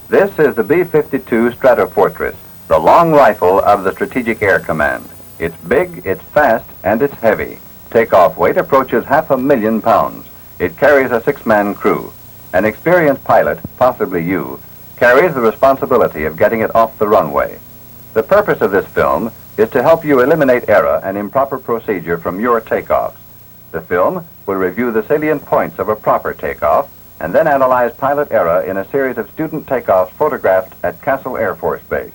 This is the B-52 Stratofortress, the long rifle of the Strategic Air Command. It's big, it's fast, and it's heavy. Takeoff weight approaches 500,000 pounds. It carries a 6-man crew. An experienced pilot, possibly you, carries the responsibility of getting it off the runway. The purpose of this film is to help you eliminate error and improper procedure from your takeoffs. The film will review the salient points of a proper takeoff and then analyze pilot error in a series of student takeoffs photographed at Castle Air Force Base.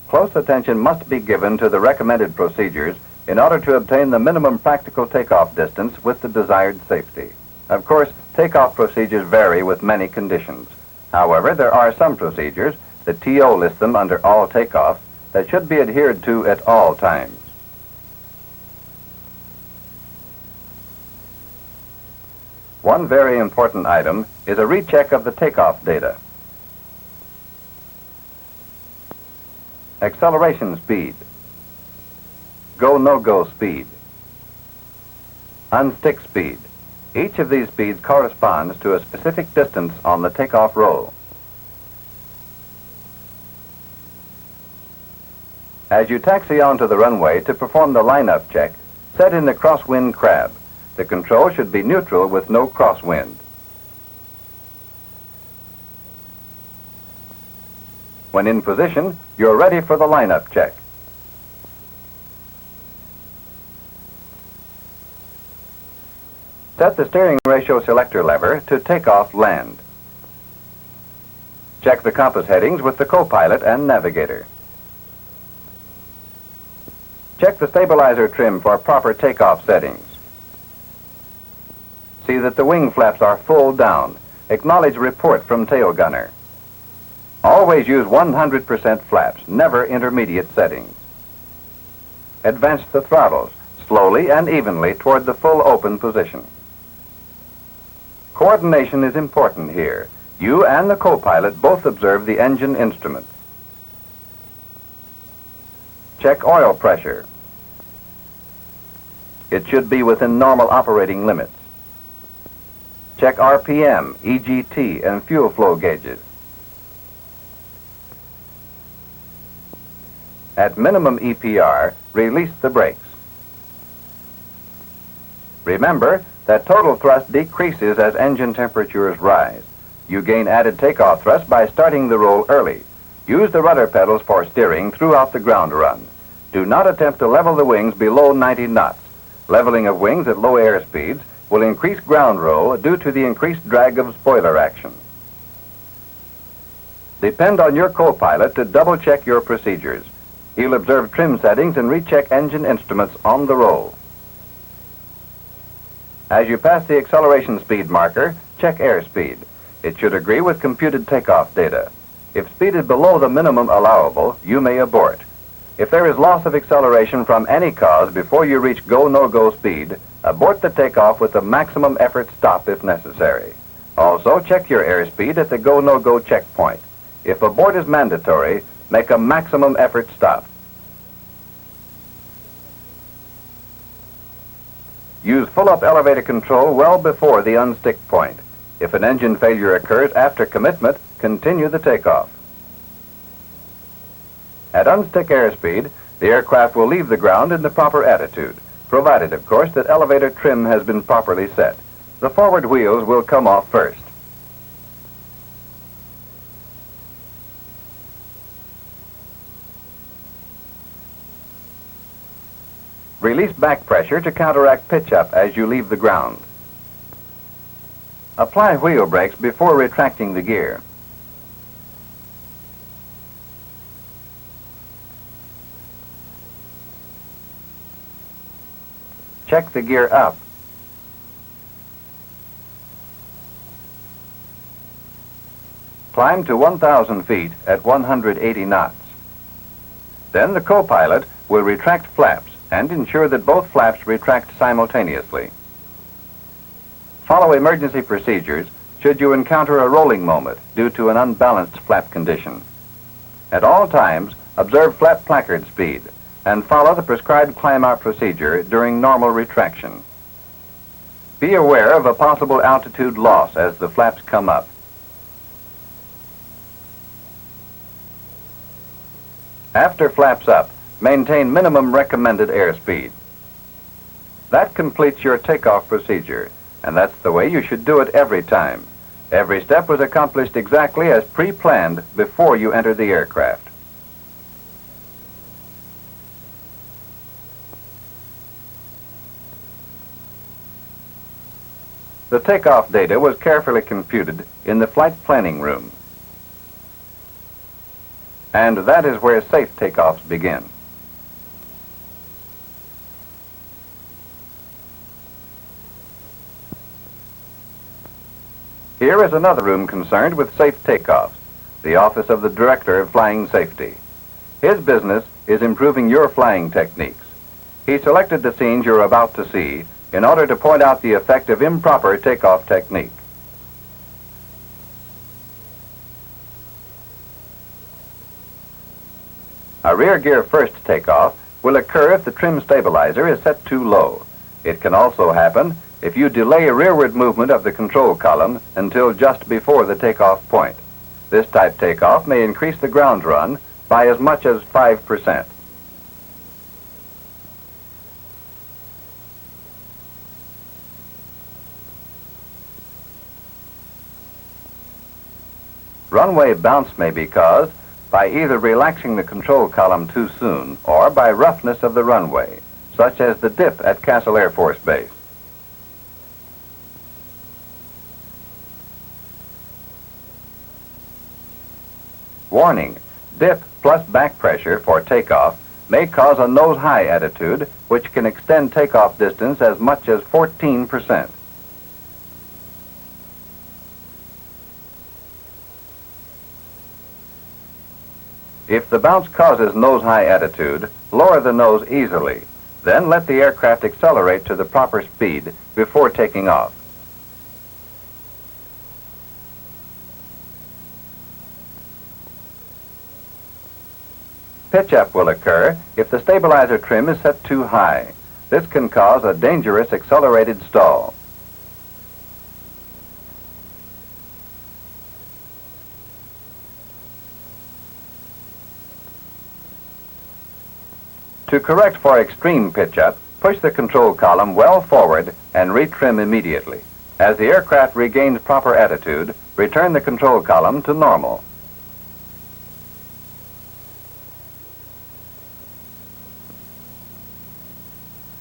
Close attention must be given to the recommended procedures in order to obtain the minimum practical takeoff distance with the desired safety. Of course, takeoff procedures vary with many conditions. However, there are some procedures, the TO lists them under all takeoffs, that should be adhered to at all times. One very important item is a recheck of the takeoff data. Acceleration speed, go-no-go speed, unstick speed. Each of these speeds corresponds to a specific distance on the takeoff roll. As you taxi onto the runway to perform the lineup check, set in the crosswind crab. The control should be neutral with no crosswind. When in position, you're ready for the lineup check. Set the steering ratio selector lever to takeoff land. Check the compass headings with the co-pilot and navigator. Check the stabilizer trim for proper takeoff settings. See that the wing flaps are full down. Acknowledge report from tail gunner. Always use 100% flaps, never intermediate settings. Advance the throttles slowly and evenly toward the full open position. Coordination is important here. You and the co-pilot both observe the engine instruments. Check oil pressure. It should be within normal operating limits. Check RPM, EGT, and fuel flow gauges. At minimum EPR, release the brakes. Remember that total thrust decreases as engine temperatures rise. You gain added takeoff thrust by starting the roll early. Use the rudder pedals for steering throughout the ground run. Do not attempt to level the wings below 90 knots. Leveling of wings at low air speeds will increase ground roll due to the increased drag of spoiler action. Depend on your co-pilot to double-check your procedures. He'll observe trim settings and recheck engine instruments on the roll. As you pass the acceleration speed marker, check airspeed. It should agree with computed takeoff data. If speed is below the minimum allowable, you may abort. If there is loss of acceleration from any cause before you reach go-no-go speed, abort the takeoff with a maximum effort stop if necessary. Also, check your airspeed at the go-no-go checkpoint. If abort is mandatory, make a maximum effort stop. Use full-up elevator control well before the unstick point. If an engine failure occurs after commitment, continue the takeoff. At unstick airspeed, the aircraft will leave the ground in the proper attitude, provided, of course, that elevator trim has been properly set. The forward wheels will come off first. Release back pressure to counteract pitch up as you leave the ground. Apply wheel brakes before retracting the gear. Check the gear up. Climb to 1,000 feet at 180 knots. Then the co-pilot will retract flaps and ensure that both flaps retract simultaneously. Follow emergency procedures should you encounter a rolling moment due to an unbalanced flap condition. At all times, observe flap placard speed and follow the prescribed climb-out procedure during normal retraction. Be aware of a possible altitude loss as the flaps come up. After flaps up, maintain minimum recommended airspeed. That completes your takeoff procedure, and that's the way you should do it every time. Every step was accomplished exactly as pre-planned before you entered the aircraft. The takeoff data was carefully computed in the flight planning room. And that is where safe takeoffs begin. Here is another room concerned with safe takeoffs, the office of the Director of Flying Safety. His business is improving your flying techniques. He selected the scenes you're about to see in order to point out the effect of improper takeoff technique. A rear gear first takeoff will occur if the trim stabilizer is set too low. It can also happen if you delay rearward movement of the control column until just before the takeoff point. This type takeoff may increase the ground run by as much as 5%. Runway bounce may be caused by either relaxing the control column too soon or by roughness of the runway, such as the dip at Castle Air Force Base. Warning, dip plus back pressure for takeoff may cause a nose-high attitude, which can extend takeoff distance as much as 14%. If the bounce causes nose-high attitude, lower the nose easily. Then let the aircraft accelerate to the proper speed before taking off. Pitch-up will occur if the stabilizer trim is set too high. This can cause a dangerous accelerated stall. To correct for extreme pitch-up, push the control column well forward and retrim immediately. As the aircraft regains proper attitude, return the control column to normal.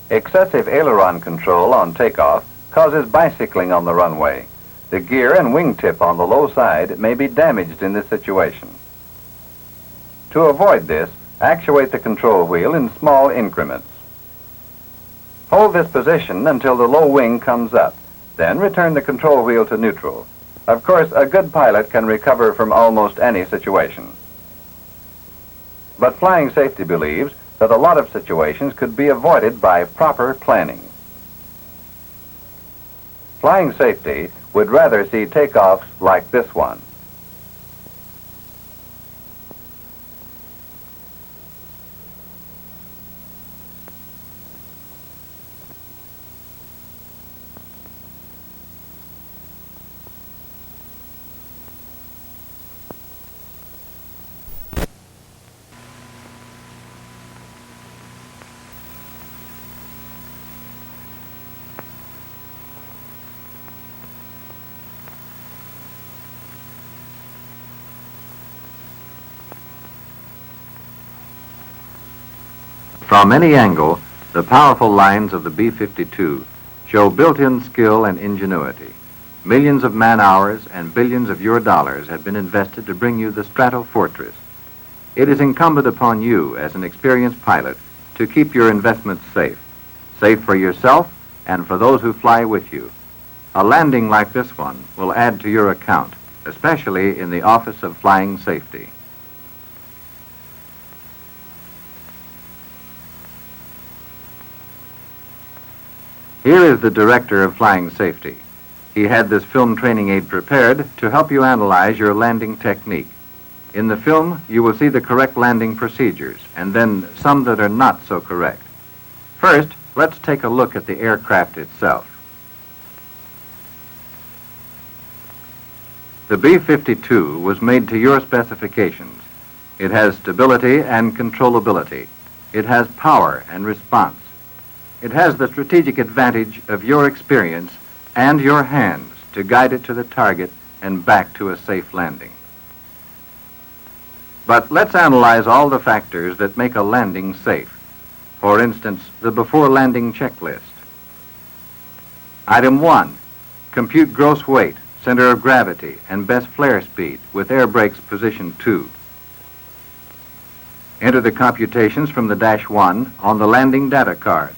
Excessive aileron control on takeoff causes bicycling on the runway. The gear and wingtip on the low side may be damaged in this situation. To avoid this, actuate the control wheel in small increments. Hold this position until the low wing comes up, then return the control wheel to neutral. Of course, a good pilot can recover from almost any situation. But Flying Safety believes that a lot of situations could be avoided by proper planning. Flying Safety would rather see takeoffs like this one. From any angle, the powerful lines of the B-52 show built-in skill and ingenuity. Millions of man-hours and billions of your dollars have been invested to bring you the Stratofortress. It is incumbent upon you, as an experienced pilot, to keep your investments safe. Safe for yourself and for those who fly with you. A landing like this one will add to your account, especially in the Office of Flying Safety. Here is the Director of Flying Safety. He had this film training aid prepared to help you analyze your landing technique. In the film, you will see the correct landing procedures, and then some that are not so correct. First, let's take a look at the aircraft itself. The B-52 was made to your specifications. It has stability and controllability. It has power and response. It has the strategic advantage of your experience and your hands to guide it to the target and back to a safe landing. But let's analyze all the factors that make a landing safe. For instance, the before landing checklist. Item 1, compute gross weight, center of gravity, and best flare speed with air brakes position 2. Enter the computations from the dash 1 on the landing data card.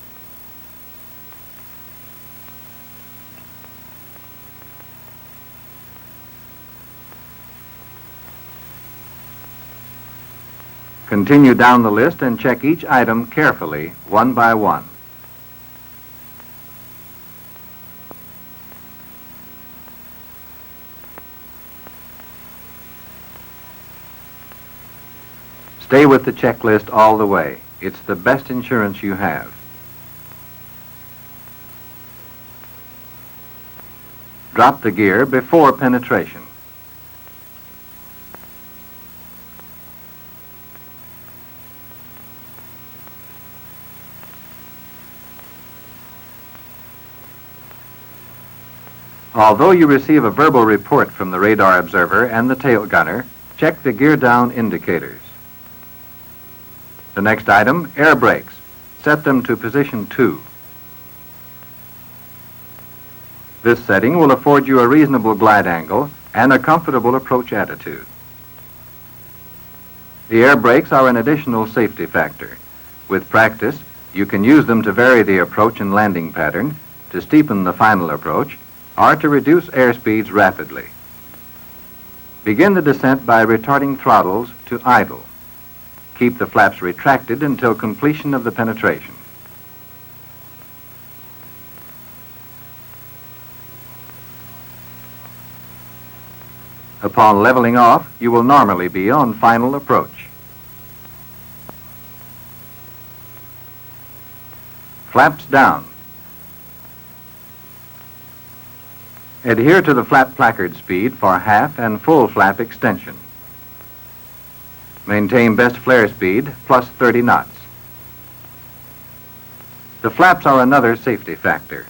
Continue down the list and check each item carefully, one by one. Stay with the checklist all the way. It's the best insurance you have. Drop the gear before penetration. Although you receive a verbal report from the radar observer and the tail gunner, check the gear down indicators. The next item, air brakes. Set them to position 2. This setting will afford you a reasonable glide angle and a comfortable approach attitude. The air brakes are an additional safety factor. With practice, you can use them to vary the approach and landing pattern, to steepen the final approach, or to reduce airspeeds rapidly. Begin the descent by retarding throttles to idle. Keep the flaps retracted until completion of the penetration. Upon leveling off, you will normally be on final approach. Flaps down. Adhere to the flap placard speed for half and full flap extension. Maintain best flare speed plus 30 knots. The flaps are another safety factor.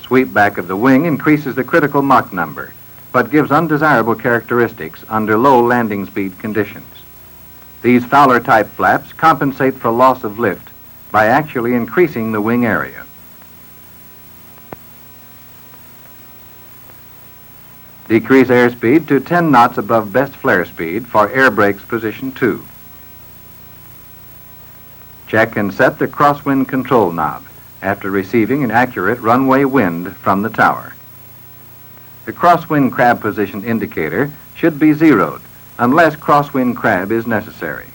Sweep back of the wing increases the critical Mach number, but gives undesirable characteristics under low landing speed conditions. These Fowler-type flaps compensate for loss of lift by actually increasing the wing area. Decrease airspeed to 10 knots above best flare speed for air brakes position 2. Check and set the crosswind control knob after receiving an accurate runway wind from the tower. The crosswind crab position indicator should be zeroed unless crosswind crab is necessary.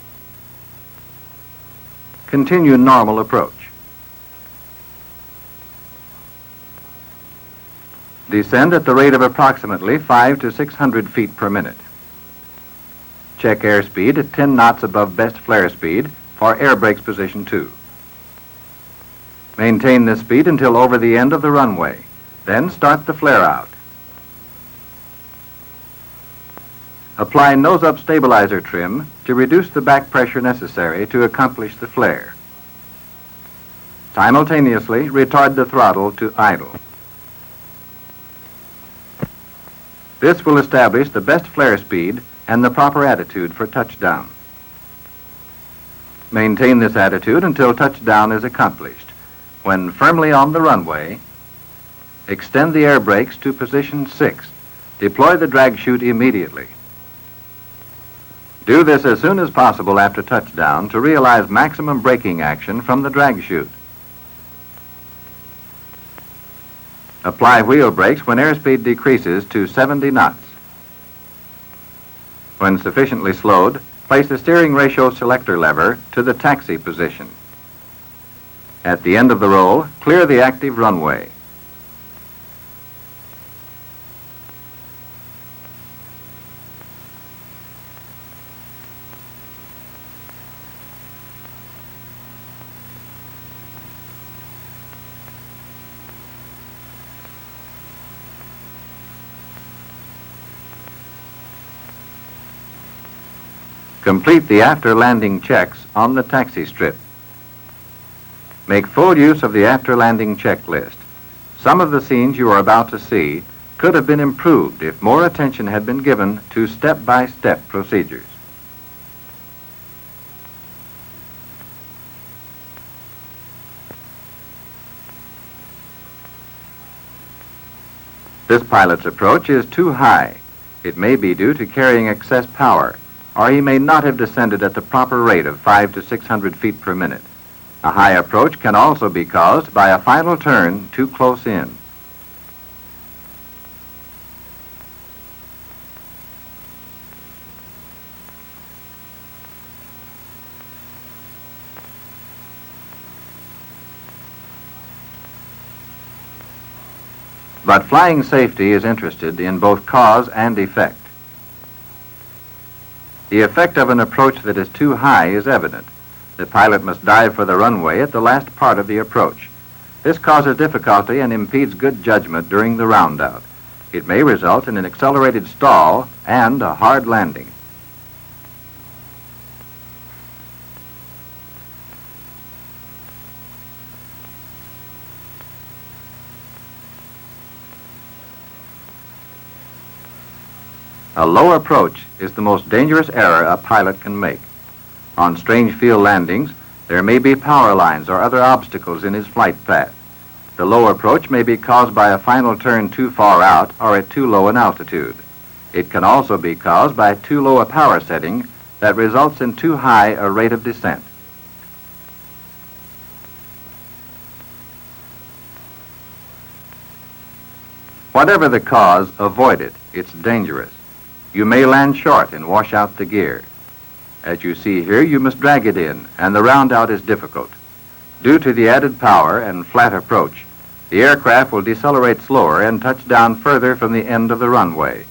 Continue normal approach. Descend at the rate of approximately 500 to 600 feet per minute. Check airspeed at 10 knots above best flare speed for air brakes position 2. Maintain this speed until over the end of the runway. Then start the flare out. Apply nose-up stabilizer trim to reduce the back pressure necessary to accomplish the flare. Simultaneously, retard the throttle to idle. This will establish the best flare speed and the proper attitude for touchdown. Maintain this attitude until touchdown is accomplished. When firmly on the runway, extend the air brakes to position 6. Deploy the drag chute immediately. Do this as soon as possible after touchdown to realize maximum braking action from the drag chute. Apply wheel brakes when airspeed decreases to 70 knots. When sufficiently slowed, place the steering ratio selector lever to the taxi position. At the end of the roll, clear the active runway. Complete the after-landing checks on the taxi strip. Make full use of the after-landing checklist. Some of the scenes you are about to see could have been improved if more attention had been given to step-by-step procedures. This pilot's approach is too high. It may be due to carrying excess power, or he may not have descended at the proper rate of 500 to 600 feet per minute. A high approach can also be caused by a final turn too close in. But flying safety is interested in both cause and effect. The effect of an approach that is too high is evident. The pilot must dive for the runway at the last part of the approach. This causes difficulty and impedes good judgment during the round-out. It may result in an accelerated stall and a hard landing. A low approach is the most dangerous error a pilot can make. On strange field landings, there may be power lines or other obstacles in his flight path. The low approach may be caused by a final turn too far out or at too low an altitude. It can also be caused by too low a power setting that results in too high a rate of descent. Whatever the cause, avoid it. It's dangerous. You may land short and wash out the gear. As you see here, you must drag it in, and the round-out is difficult. Due to the added power and flat approach, the aircraft will decelerate slower and touch down further from the end of the runway.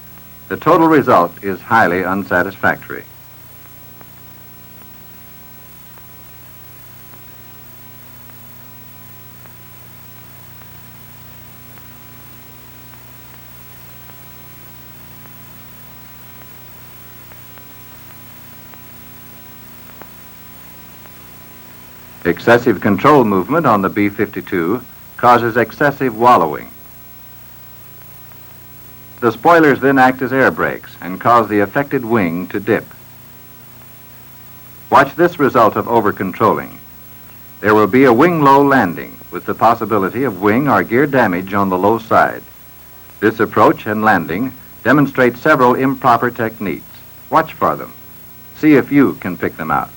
The total result is highly unsatisfactory. Excessive control movement on the B-52 causes excessive wallowing. The spoilers then act as air brakes and cause the affected wing to dip. Watch this result of over-controlling. There will be a wing-low landing with the possibility of wing or gear damage on the low side. This approach and landing demonstrate several improper techniques. Watch for them. See if you can pick them out.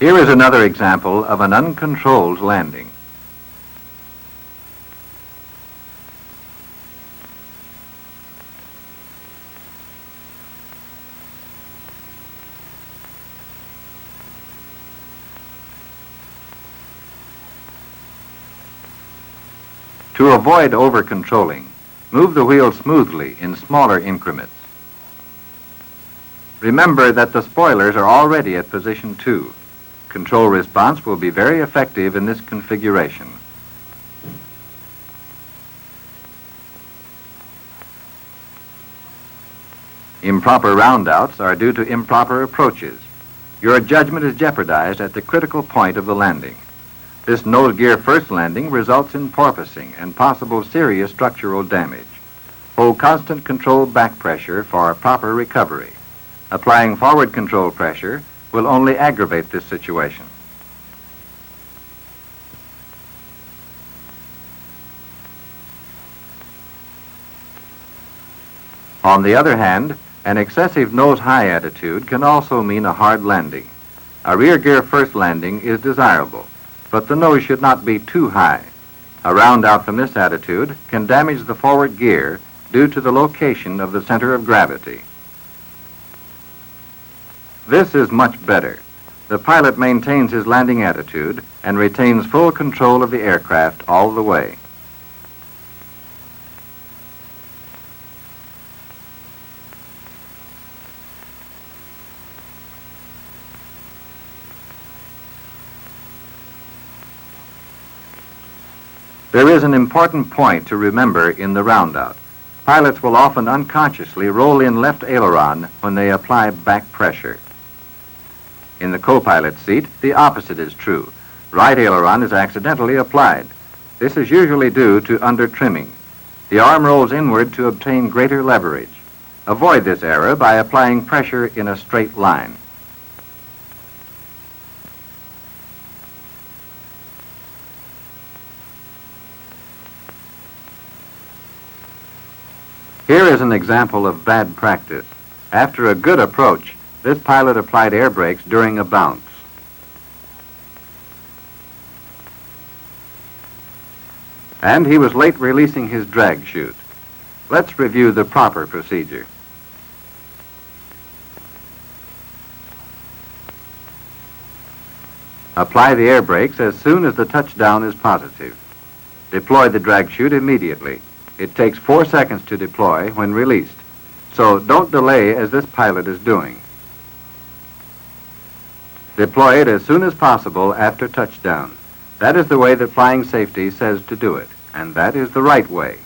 Here is another example of an uncontrolled landing. To avoid over-controlling, move the wheel smoothly in smaller increments. Remember that the spoilers are already at position 2. Control response will be very effective in this configuration. Improper roundouts are due to improper approaches. Your judgment is jeopardized at the critical point of the landing. This nose gear first landing results in porpoising and possible serious structural damage. Hold constant controlled back pressure for a proper recovery. Applying forward control pressure will only aggravate this situation. On the other hand, an excessive nose-high attitude can also mean a hard landing. A rear gear first landing is desirable, but the nose should not be too high. A round out from this attitude can damage the forward gear due to the location of the center of gravity. This is much better. The pilot maintains his landing attitude and retains full control of the aircraft all the way. There is an important point to remember in the roundout. Pilots will often unconsciously roll in left aileron when they apply back pressure. In the co-pilot seat, the opposite is true. Right aileron is accidentally applied. This is usually due to under-trimming. The arm rolls inward to obtain greater leverage. Avoid this error by applying pressure in a straight line. Here is an example of bad practice. After a good approach, this pilot applied air brakes during a bounce. And he was late releasing his drag chute. Let's review the proper procedure. Apply the air brakes as soon as the touchdown is positive. Deploy the drag chute immediately. It takes 4 seconds to deploy when released, so don't delay as this pilot is doing. Deploy it as soon as possible after touchdown. That is the way that flying safety says to do it, and that is the right way.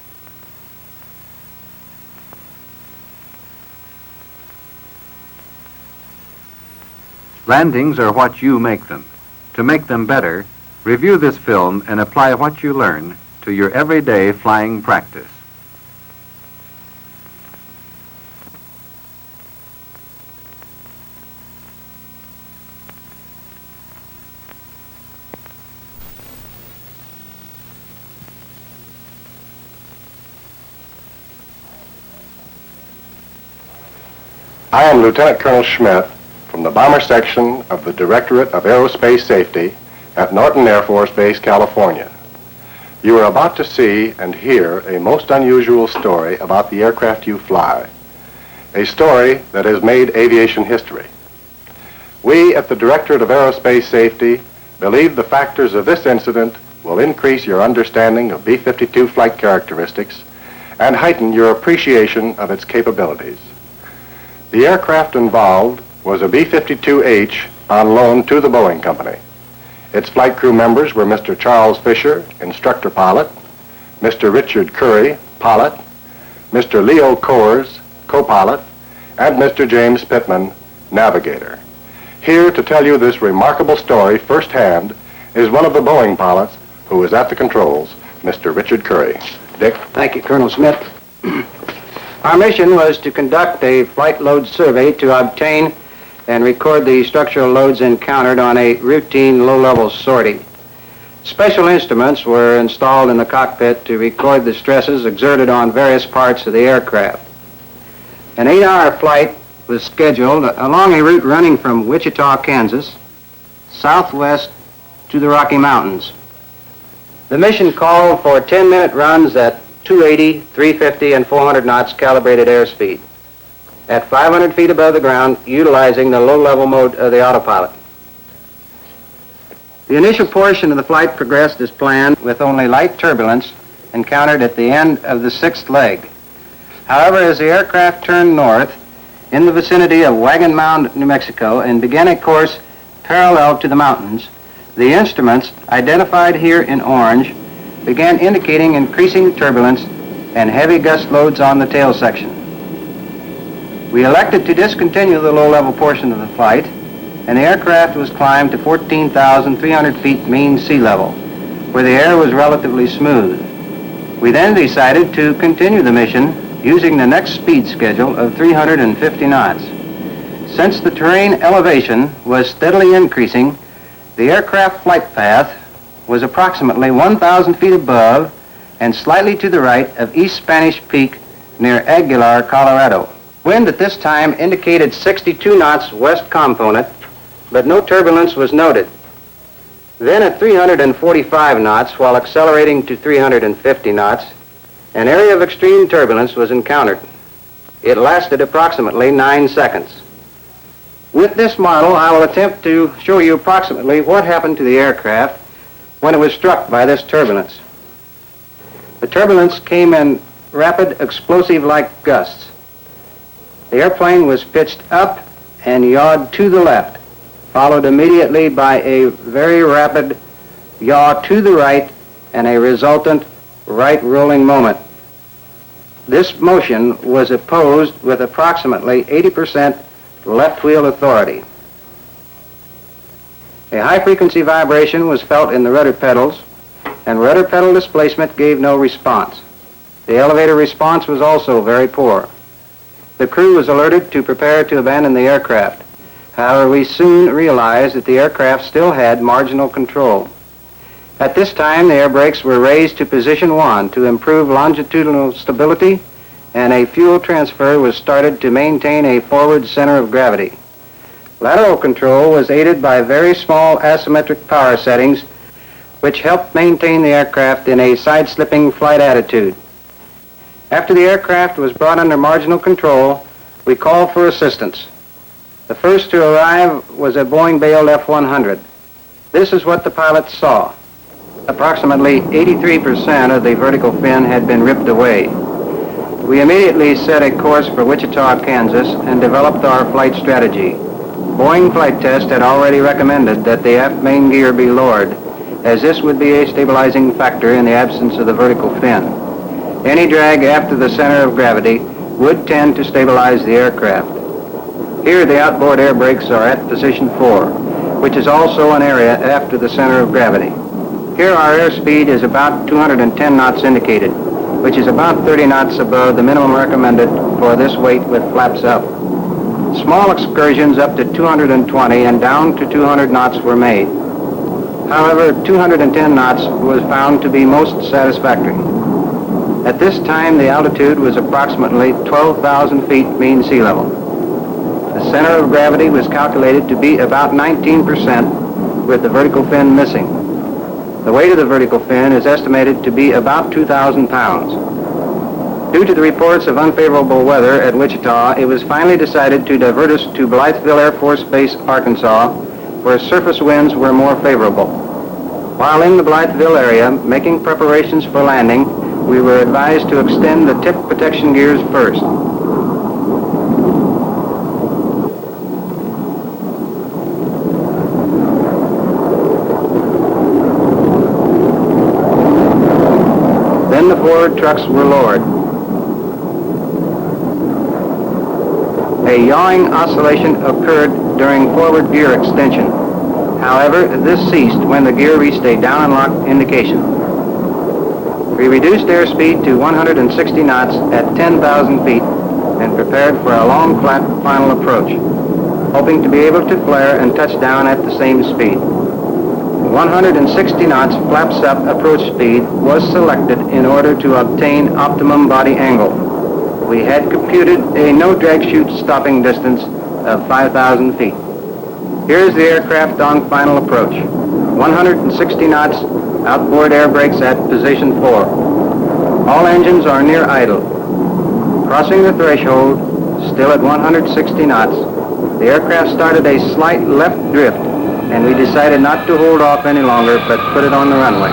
Landings are what you make them. To make them better, review this film and apply what you learn to your everyday flying practice. I am Lieutenant Colonel Schmidt from the Bomber Section of the Directorate of Aerospace Safety at Norton Air Force Base, California. You are about to see and hear a most unusual story about the aircraft you fly, a story that has made aviation history. We at the Directorate of Aerospace Safety believe the factors of this incident will increase your understanding of B-52 flight characteristics and heighten your appreciation of its capabilities. The aircraft involved was a B-52H on loan to the Boeing Company. Its flight crew members were Mr. Charles Fisher, instructor pilot, Mr. Richard Curry, pilot, Mr. Leo Coors, co-pilot, and Mr. James Pittman, navigator. Here to tell you this remarkable story firsthand is one of the Boeing pilots who was at the controls, Mr. Richard Curry. Dick? Thank you, Colonel Smith. Our mission was to conduct a flight load survey to obtain and record the structural loads encountered on a routine low-level sortie. Special instruments were installed in the cockpit to record the stresses exerted on various parts of the aircraft. An 8-hour flight was scheduled along a route running from Wichita, Kansas, southwest to the Rocky Mountains. The mission called for 10-minute runs at 280, 350, and 400 knots calibrated airspeed at 500 feet above the ground, utilizing the low-level mode of the autopilot. The initial portion of the flight progressed as planned with only light turbulence encountered at the end of the 6th leg. However, as the aircraft turned north in the vicinity of Wagon Mound, New Mexico, and began a course parallel to the mountains, the instruments, identified here in orange, began indicating increasing turbulence and heavy gust loads on the tail section. We elected to discontinue the low-level portion of the flight, and the aircraft was climbed to 14,300 feet mean sea level, where the air was relatively smooth. We then decided to continue the mission using the next speed schedule of 350 knots. Since the terrain elevation was steadily increasing, the aircraft flight path was approximately 1,000 feet above and slightly to the right of East Spanish Peak near Aguilar, Colorado. Wind at this time indicated 62 knots west component but no turbulence was noted. Then at 345 knots, while accelerating to 350 knots, an area of extreme turbulence was encountered. It lasted approximately 9 seconds. With this model, I will attempt to show you approximately what happened to the aircraft when it was struck by this turbulence. The turbulence came in rapid, explosive-like gusts. The airplane was pitched up and yawed to the left, followed immediately by a very rapid yaw to the right and a resultant right rolling moment. This motion was opposed with approximately 80% left wheel authority. A high-frequency vibration was felt in the rudder pedals, and rudder pedal displacement gave no response. The elevator response was also very poor. The crew was alerted to prepare to abandon the aircraft. However, we soon realized that the aircraft still had marginal control. At this time, the air brakes were raised to position 1 to improve longitudinal stability, and a fuel transfer was started to maintain a forward center of gravity. Lateral control was aided by very small asymmetric power settings, which helped maintain the aircraft in a side-slipping flight attitude. After the aircraft was brought under marginal control, we called for assistance. The first to arrive was a Boeing Bale F-100. This is what the pilots saw. Approximately 83% of the vertical fin had been ripped away. We immediately set a course for Wichita, Kansas, and developed our flight strategy. Boeing Flight Test had already recommended that the aft main gear be lowered, as this would be a stabilizing factor in the absence of the vertical fin. Any drag after the center of gravity would tend to stabilize the aircraft. Here the outboard air brakes are at position 4, which is also an area after the center of gravity. Here our airspeed is about 210 knots indicated, which is about 30 knots above the minimum recommended for this weight with flaps up. Small excursions up to 220 and down to 200 knots were made. However, 210 knots was found to be most satisfactory. At this time, the altitude was approximately 12,000 feet mean sea level. The center of gravity was calculated to be about 19%, with the vertical fin missing. The weight of the vertical fin is estimated to be about 2,000 pounds. Due to the reports of unfavorable weather at Wichita, it was finally decided to divert us to Blytheville Air Force Base, Arkansas, where surface winds were more favorable. While in the Blytheville area, making preparations for landing, we were advised to extend the tip protection gears first. Then the forward trucks were lowered. A yawing oscillation occurred during forward gear extension. However, this ceased when the gear reached a down and lock indication. We reduced airspeed to 160 knots at 10,000 feet and prepared for a long, flat final approach, hoping to be able to flare and touch down at the same speed. 160 knots flaps up approach speed was selected in order to obtain optimum body angle. We had computed a no drag chute stopping distance of 5,000 feet. Here's the aircraft on final approach. 160 knots, outboard air brakes at position 4. All engines are near idle. Crossing the threshold, still at 160 knots, the aircraft started a slight left drift, and we decided not to hold off any longer, but put it on the runway.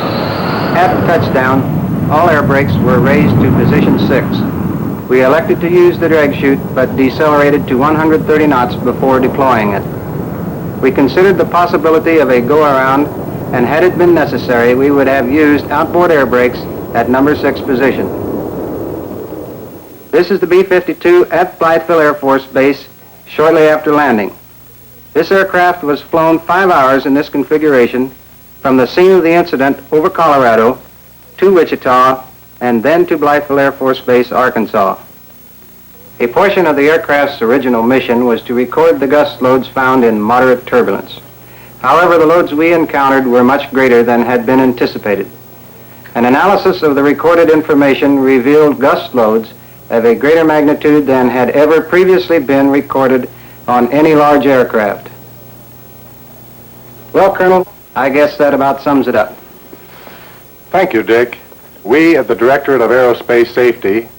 At touchdown, all air brakes were raised to position 6. We elected to use the drag chute, but decelerated to 130 knots before deploying it. We considered the possibility of a go-around, and had it been necessary, we would have used outboard air brakes at number 6 position. This is the B-52 at Blytheville Air Force Base shortly after landing. This aircraft was flown 5 hours in this configuration from the scene of the incident over Colorado to Wichita and then to Blytheville Air Force Base, Arkansas. A portion of the aircraft's original mission was to record the gust loads found in moderate turbulence. However, the loads we encountered were much greater than had been anticipated. An analysis of the recorded information revealed gust loads of a greater magnitude than had ever previously been recorded on any large aircraft. Well, Colonel, I guess that about sums it up. Thank you, Dick. We at the Directorate of Aerospace Safety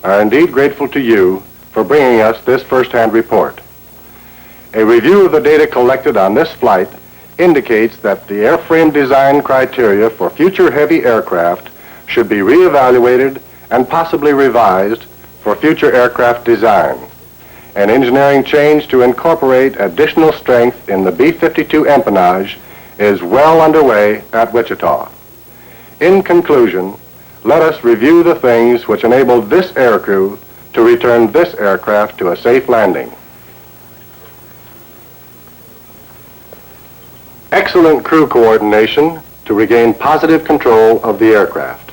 are indeed grateful to you for bringing us this first-hand report. A review of the data collected on this flight indicates that the airframe design criteria for future heavy aircraft should be reevaluated and possibly revised for future aircraft design. An engineering change to incorporate additional strength in the B-52 empennage is well underway at Wichita. In conclusion, let us review the things which enabled this aircrew to return this aircraft to a safe landing. Excellent crew coordination to regain positive control of the aircraft.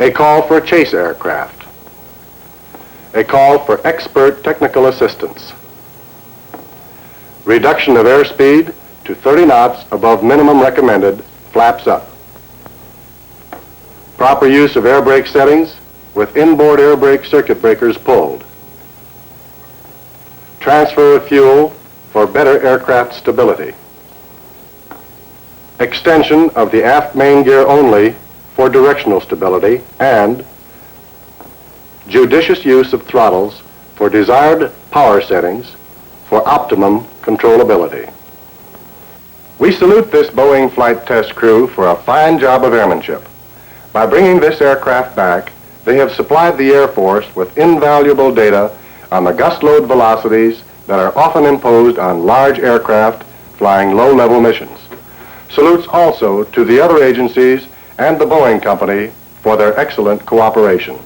A call for chase aircraft. A call for expert technical assistance. Reduction of airspeed to 30 knots above minimum recommended, flaps up. Proper use of air brake settings with inboard air brake circuit breakers pulled. Transfer of fuel for better aircraft stability. Extension of the aft main gear only for directional stability, and judicious use of throttles for desired power settings for optimum controllability. We salute this Boeing flight test crew for a fine job of airmanship. By bringing this aircraft back, they have supplied the Air Force with invaluable data on the gust load velocities that are often imposed on large aircraft flying low-level missions. Salutes also to the other agencies and the Boeing Company for their excellent cooperation.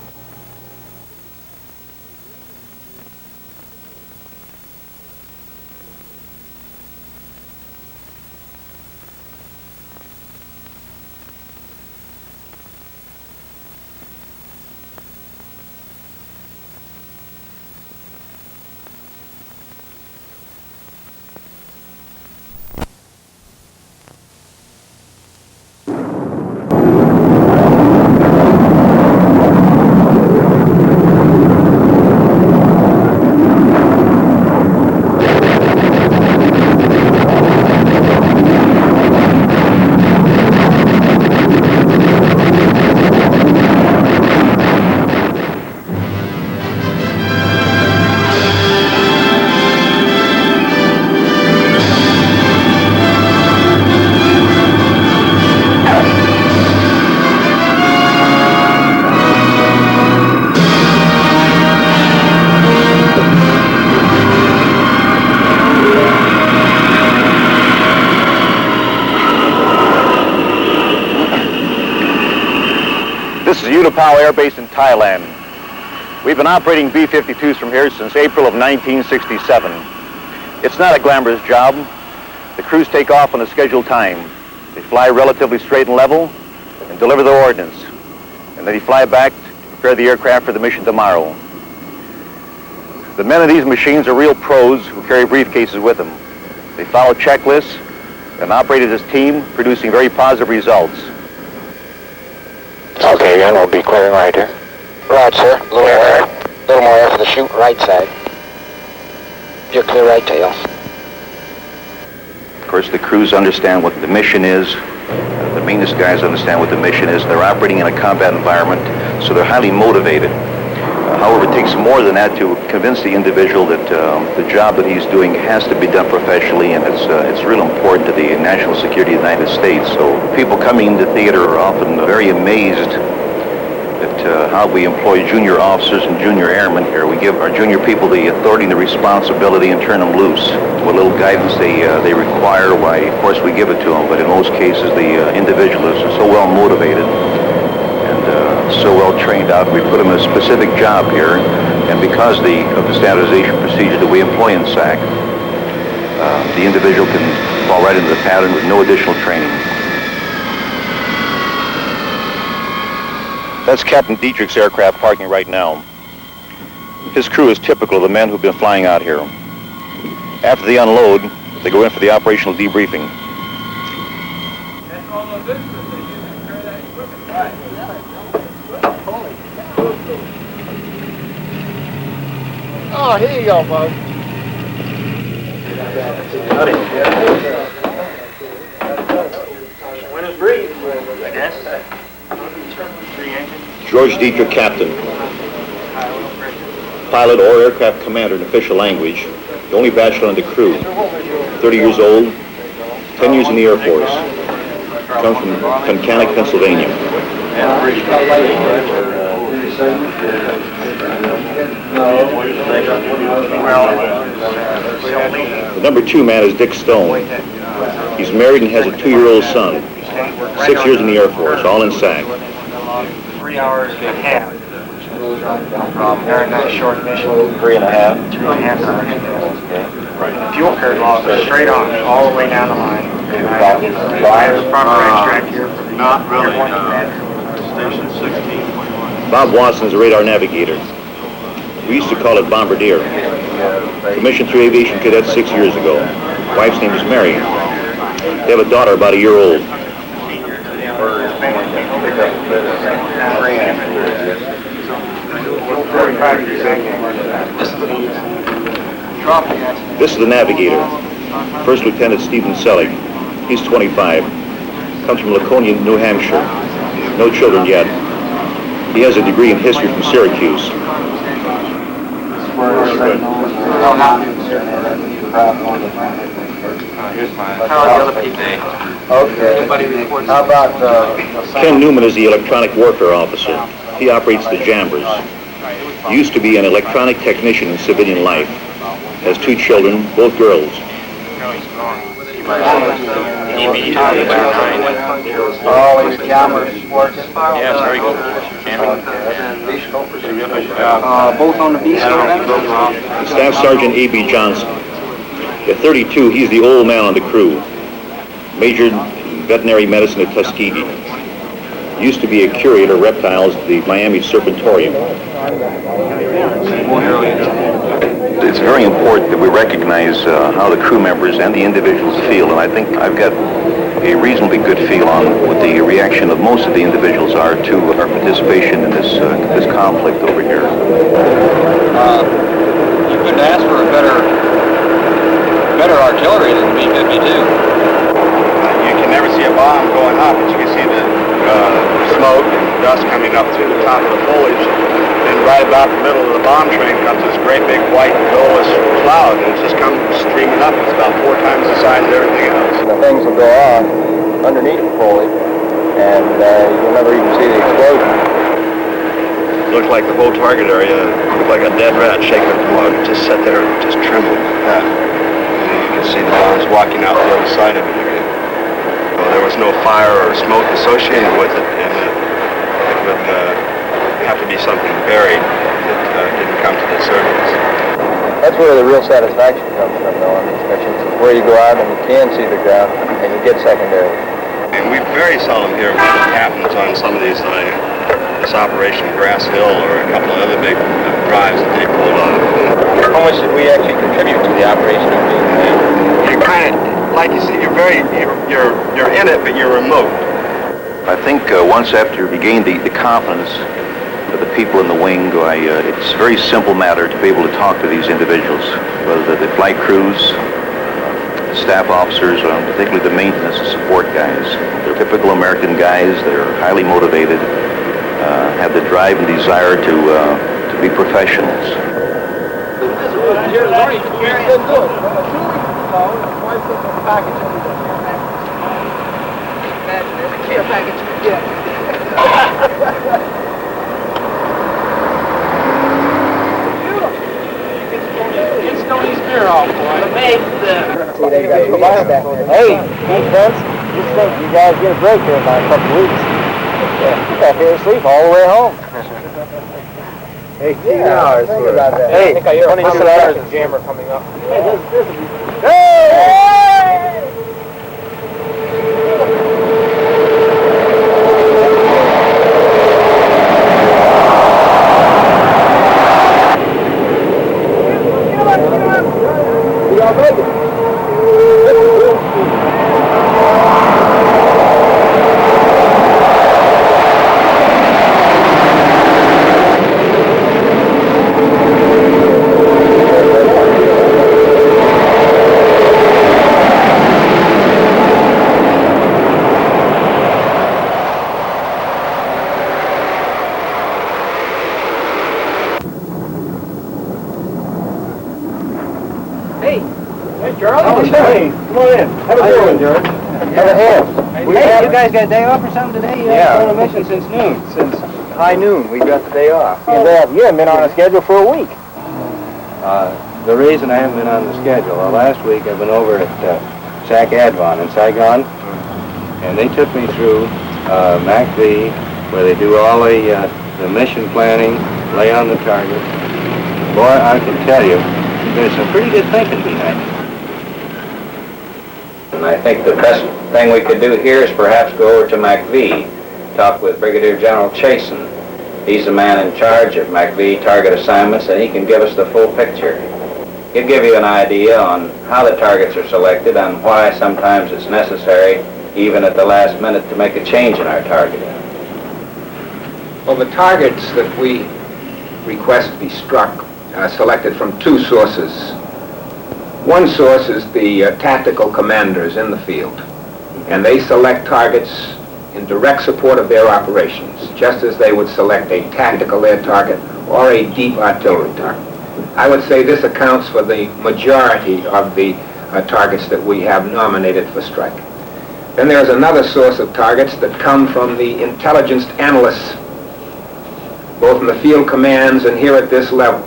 This is Utapao Air Base in Thailand. We've been operating B-52s from here since April of 1967. It's not a glamorous job. The crews take off on a scheduled time. They fly relatively straight and level and deliver their ordnance. And then they fly back to prepare the aircraft for the mission tomorrow. The men of these machines are real pros who carry briefcases with them. They follow checklists and operate as a team, producing very positive results. Okay, again, we'll be clearing right here. Right, sir. A little more air for the chute, right side. You're clear right tail. Of course, the crews understand what the mission is. The maintenance guys understand what the mission is. They're operating in a combat environment, so they're highly motivated. However, it takes more than that to convince the individual that the job that he's doing has to be done professionally, and it's real important to the national security of the United States. So people coming into theater are often very amazed at how we employ junior officers and junior airmen here. We give our junior people the authority and the responsibility and turn them loose. What little guidance they require, why, of course, we give it to them, but in most cases, the individual is so well motivated so well trained out. We put them in a specific job here, and because of the standardization procedure that we employ in SAC, the individual can fall right into the pattern with no additional training. That's Captain Dietrich's aircraft parking right now. His crew is typical of the men who've been flying out here. After they unload, they go in for the operational debriefing. Oh, here you go, bud. George Dietrich, captain. Pilot or aircraft commander in official language. The only bachelor on the crew. 30 years old. 10 years in the Air Force. Comes from Tunkhannock, Pennsylvania. The number 2 man is Dick Stone. He's married and has a 2-year-old son. 6 years in the Air Force, all in SAC. 3 hours and a half. Very nice short mission. 3.5. 2.5 hours. Fuel curve log straight on, all the way down the line. And I have a proper extract here for the Not really. Airborne Commander. Station 16.1. Bob Watson is a radar navigator. We used to call it Bombardier. Commissioned through aviation cadet 6 years ago. Wife's name is Mary. They have a daughter about a year old. This is the navigator, First Lieutenant Stephen Selig. He's 25. Comes from Laconia, New Hampshire. No children yet. He has a degree in history from Syracuse. How are the other people? Okay. How about, Ken Newman is the electronic warfare officer. He operates the jammers. He used to be an electronic technician in civilian life. Has 2 children, both girls. all these cameras working? Yeah, very good. Both on the B scope. Staff Sergeant A.B. Johnson. At 32, he's the old man on the crew. Majored in veterinary medicine at Tuskegee. Used to be a curator of reptiles at the Miami Serpentorium. It's very important that we recognize how the crew members and the individuals feel, and I think I've got a reasonably good feel on what the reaction of most of the individuals are to our participation in this conflict over here. You couldn't ask for a better artillery than the B-52. You can never see a bomb going up, but you can see the smoke and dust coming up through the top of the foliage. And right about the middle of the bomb train comes this great big white billows cloud, and it just comes streaming up. It's about 4 times the size of everything else. The things will go off underneath the foliage, and you'll never even see the explosion. It looked like the whole target area looked like a dead rat shaking at the log. It just sat there and just trembled like that. And you could see the bombs walking out the other side of it again. Well, there was no fire or smoke associated with it, and it would have to be something buried that didn't come to the surface. That's where the real satisfaction comes from, though, on these missions, is where you go out and you can see the ground, and you get secondary. And we very seldom hear what happens on some of these, this Operation Grass Hill or a couple of other big drives that they pulled off. How much did we actually contribute to the operation of being there? You kind of, like you see, you're in it, but you're remote. I think once after we gained the confidence of the people in the wing, it's a very simple matter to be able to talk to these individuals, whether the flight crews, staff officers, particularly the maintenance and support guys. They're typical American guys. They're highly motivated, have the drive and desire to be professionals. Hey, friends, just think you guys get a break here in about a couple of weeks. You got here asleep all the way home. 18 hours. Think about that. Hey, I think I hear 22 hours of jammer coming up. Hey! Hey, Charlie. Hey, come on in. Have a good one, George. Have a hand. Hey, you guys got a day off or something today? Yeah. On a mission since noon. Since high noon, we got the day off. You haven't been on a schedule for a week. The reason I haven't been on the schedule, last week I've been over at SAC Advon in Saigon, and they took me through MACV, where they do all the mission planning, lay on the target. Boy, I can tell you, there's some pretty good thinking behind it. And I think the best thing we could do here is perhaps go over to MACV, talk with Brigadier General Chasen. He's the man in charge of MACV target assignments, and he can give us the full picture. He'll give you an idea on how the targets are selected and why sometimes it's necessary, even at the last minute, to make a change in our targeting. Well, the targets that we request to be struck are selected from two sources. One source is the tactical commanders in the field, and they select targets in direct support of their operations, just as they would select a tactical air target or a deep artillery target. I would say this accounts for the majority of the targets that we have nominated for strike. Then there's another source of targets that come from the intelligence analysts, both in the field commands and here at this level.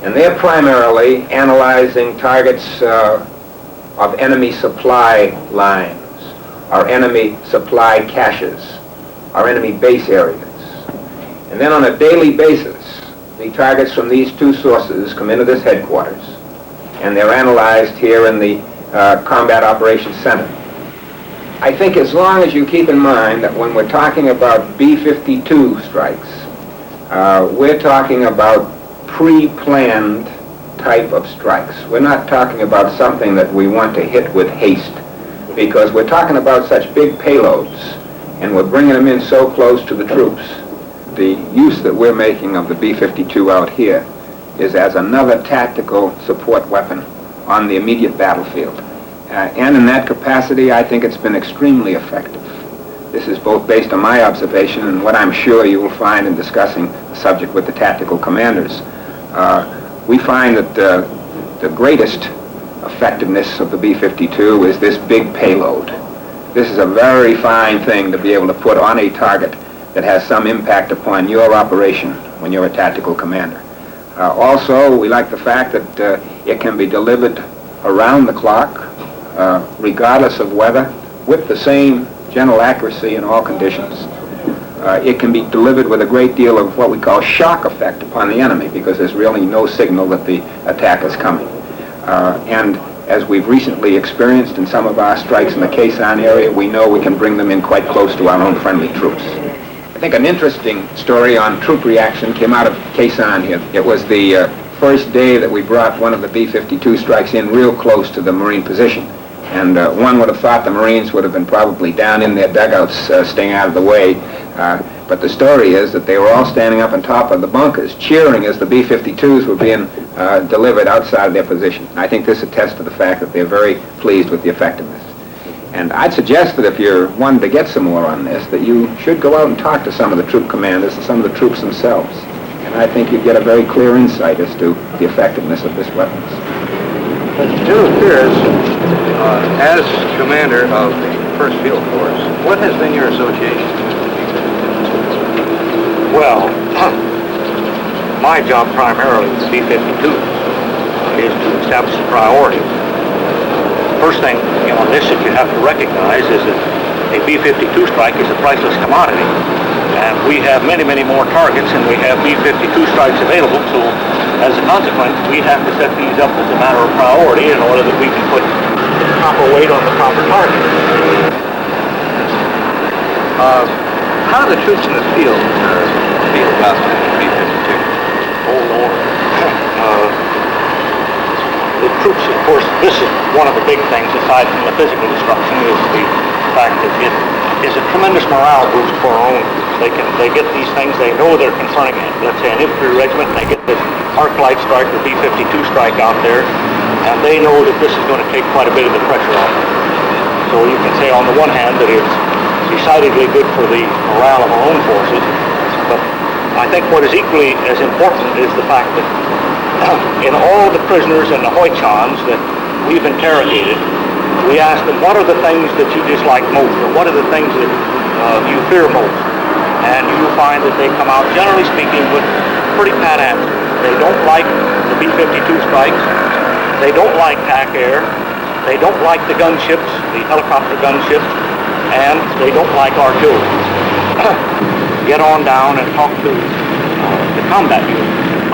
And they're primarily analyzing targets of enemy supply lines, our enemy supply caches, our enemy base areas. And then on a daily basis, the targets from these two sources come into this headquarters, and they're analyzed here in the Combat Operations Center. I think as long as you keep in mind that when we're talking about B-52 strikes, we're talking about pre-planned type of strikes. We're not talking about something that we want to hit with haste, because we're talking about such big payloads, and we're bringing them in so close to the troops. The use that we're making of the B-52 out here is as another tactical support weapon on the immediate battlefield. And in that capacity, I think it's been extremely effective. This is both based on my observation and what I'm sure you will find in discussing the subject with the tactical commanders. We find that the greatest effectiveness of the B-52 is this big payload. This is a very fine thing to be able to put on a target that has some impact upon your operation when you're a tactical commander. Also, we like the fact that it can be delivered around the clock, regardless of weather, with the same general accuracy in all conditions. It can be delivered with a great deal of what we call shock effect upon the enemy, because there's really no signal that the attack is coming. And as we've recently experienced in some of our strikes in the Quezon area, we know we can bring them in quite close to our own friendly troops. I think an interesting story on troop reaction came out of Quezon here. It was the first day that we brought one of the B-52 strikes in real close to the Marine position. And one would have thought the Marines would have been probably down in their dugouts staying out of the way. But the story is that they were all standing up on top of the bunkers, cheering as the B-52s were being delivered outside of their position. I think this attests to the fact that they're very pleased with the effectiveness. And I'd suggest that if you're wanting to get some more on this, that you should go out and talk to some of the troop commanders and some of the troops themselves. And I think you'd get a very clear insight as to the effectiveness of this weapons. General Pierce, as commander of the 1st Field Force, what has been your association? Well, my job primarily with the B-52 is to establish a priority. First thing on this that you have to recognize is that a B-52 strike is a priceless commodity. And we have many, many more targets, and we have B-52 strikes available, so as a consequence, we have to set these up as a matter of priority in order that we can put the proper weight on the proper target. How do the troops in the field feel about the B-52? Oh, Lord. The troops, of course, this is one of the big things, aside from the physical destruction, is the fact that it is a tremendous morale boost for our own troops. They get these things, they know they're confronting, let's say, an infantry regiment, and they get this arc light strike, the B-52 strike out there, and they know that this is going to take quite a bit of the pressure off them. So you can say, on the one hand, that it's decidedly good for the morale of our own forces, but I think what is equally as important is the fact that in all the prisoners and the Hoichans that we've interrogated, we ask them, what are the things that you dislike most, or what are the things that you fear most? And you find that they come out, generally speaking, with pretty pat answers. They don't like the B-52 strikes. They don't like TAC air. They don't like the gunships, the helicopter gunships, and they don't like artillery. Get on down and talk to the combat unit,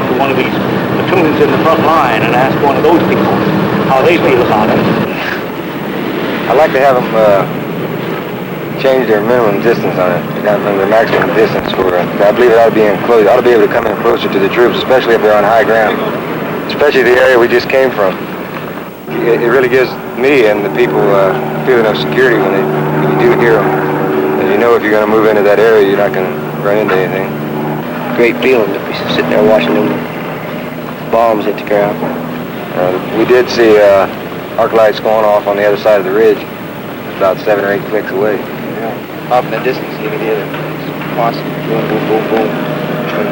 to one of these platoons in the front line, and ask one of those people how they feel about it. I'd like to have them change their minimum distance on it, their maximum distance for it. I believe it ought to be enclosed. Ought to be able to come in closer to the troops, especially if they're on high ground, especially the area we just came from. It really gives me and the people a feeling of security when you do hear them. And you know if you're going to move into that area, you're not going to run into anything. Great feeling to be sitting there watching them bombs hit the ground. We did see arc lights going off on the other side of the ridge, about 7 or 8 clicks away. Yeah. Off in the distance, you can hear it. Constant boom, boom, boom, boom.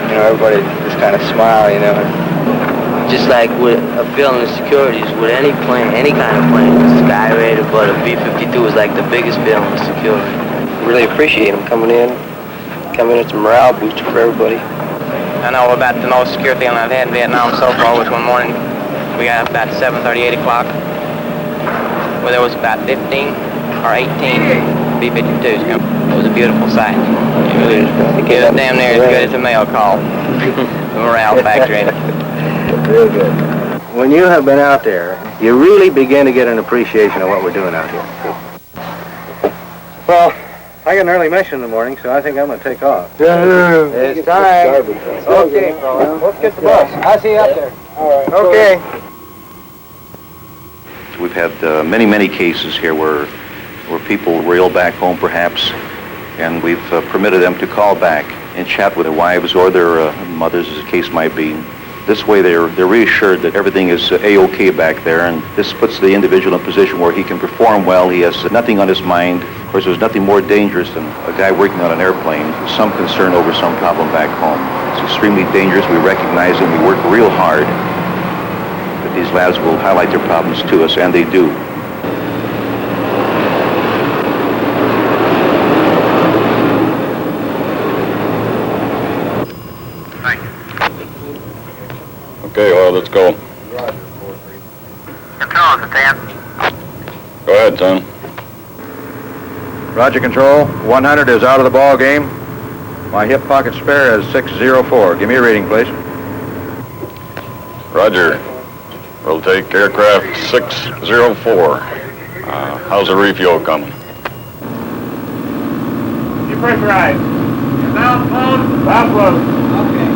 You know, everybody just kind of smile, you know. Just like with a feeling of security is with any plane, any kind of plane, Sky Raider, but a B-52 is like the biggest feeling of security. Really appreciate them coming in. It's a morale booster for everybody. I know about the most secure feeling I've had in Vietnam so far was one morning we got up about 7:30, 8 o'clock, where there was about 15 or 18 B-52s coming. It was a beautiful sight. It was damn near as good as a mail call. The morale factor in it. Real good. When you have been out there, you really begin to get an appreciation of what we're doing out here. Well, I got an early mission in the morning, so I think I'm going to take off. It's time. Okay, let's get the bus. I'll see you up there. All right. Okay. We've had many cases here where people were ill back home, perhaps, and we've permitted them to call back and chat with their wives or their mothers, as the case might be. This way, they're reassured that everything is A-OK back there, and this puts the individual in a position where he can perform well. He has nothing on his mind. Of course, there's nothing more dangerous than a guy working on an airplane with some concern over some problem back home. It's extremely dangerous. We recognize it, and we work real hard that these lads will highlight their problems to us, and they do. Okay, well, let's go. Control, this is 10. Go ahead, son. Roger, Control. 100 is out of the ball game. My hip pocket spare is 604. Give me a reading, please. Roger. We'll take aircraft 604. How's the refuel coming? You pressurize. Valve closed. Valve closed. Okay.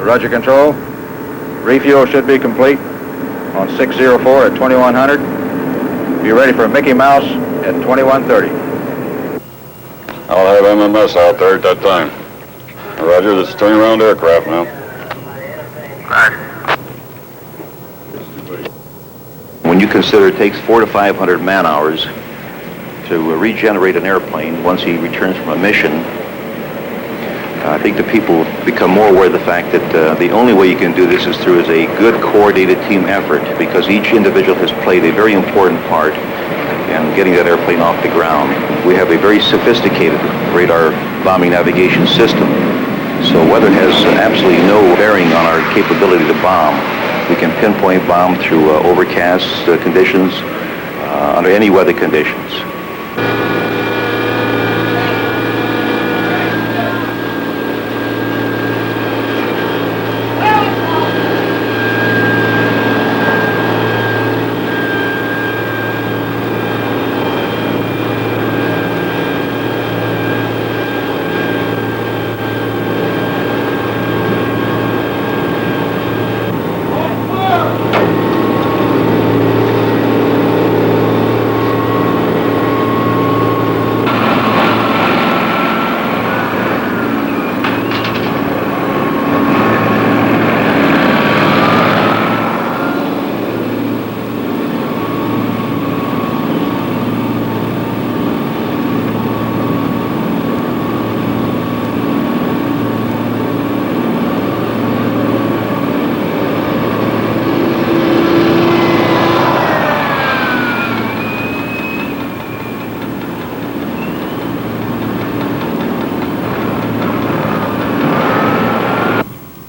Roger, Control. Refuel should be complete on 604 at 2100. Be ready for Mickey Mouse at 2130. I'll have MMS out there at that time. Roger, this is turning around aircraft now. When you consider it takes 400 to 500 man-hours to regenerate an airplane once he returns from a mission, I think the people become more aware of the fact that the only way you can do this is through a good coordinated team effort, because each individual has played a very important part in getting that airplane off the ground. We have a very sophisticated radar bombing navigation system, so weather has absolutely no bearing on our capability to bomb. We can pinpoint bomb through overcast conditions, under any weather conditions.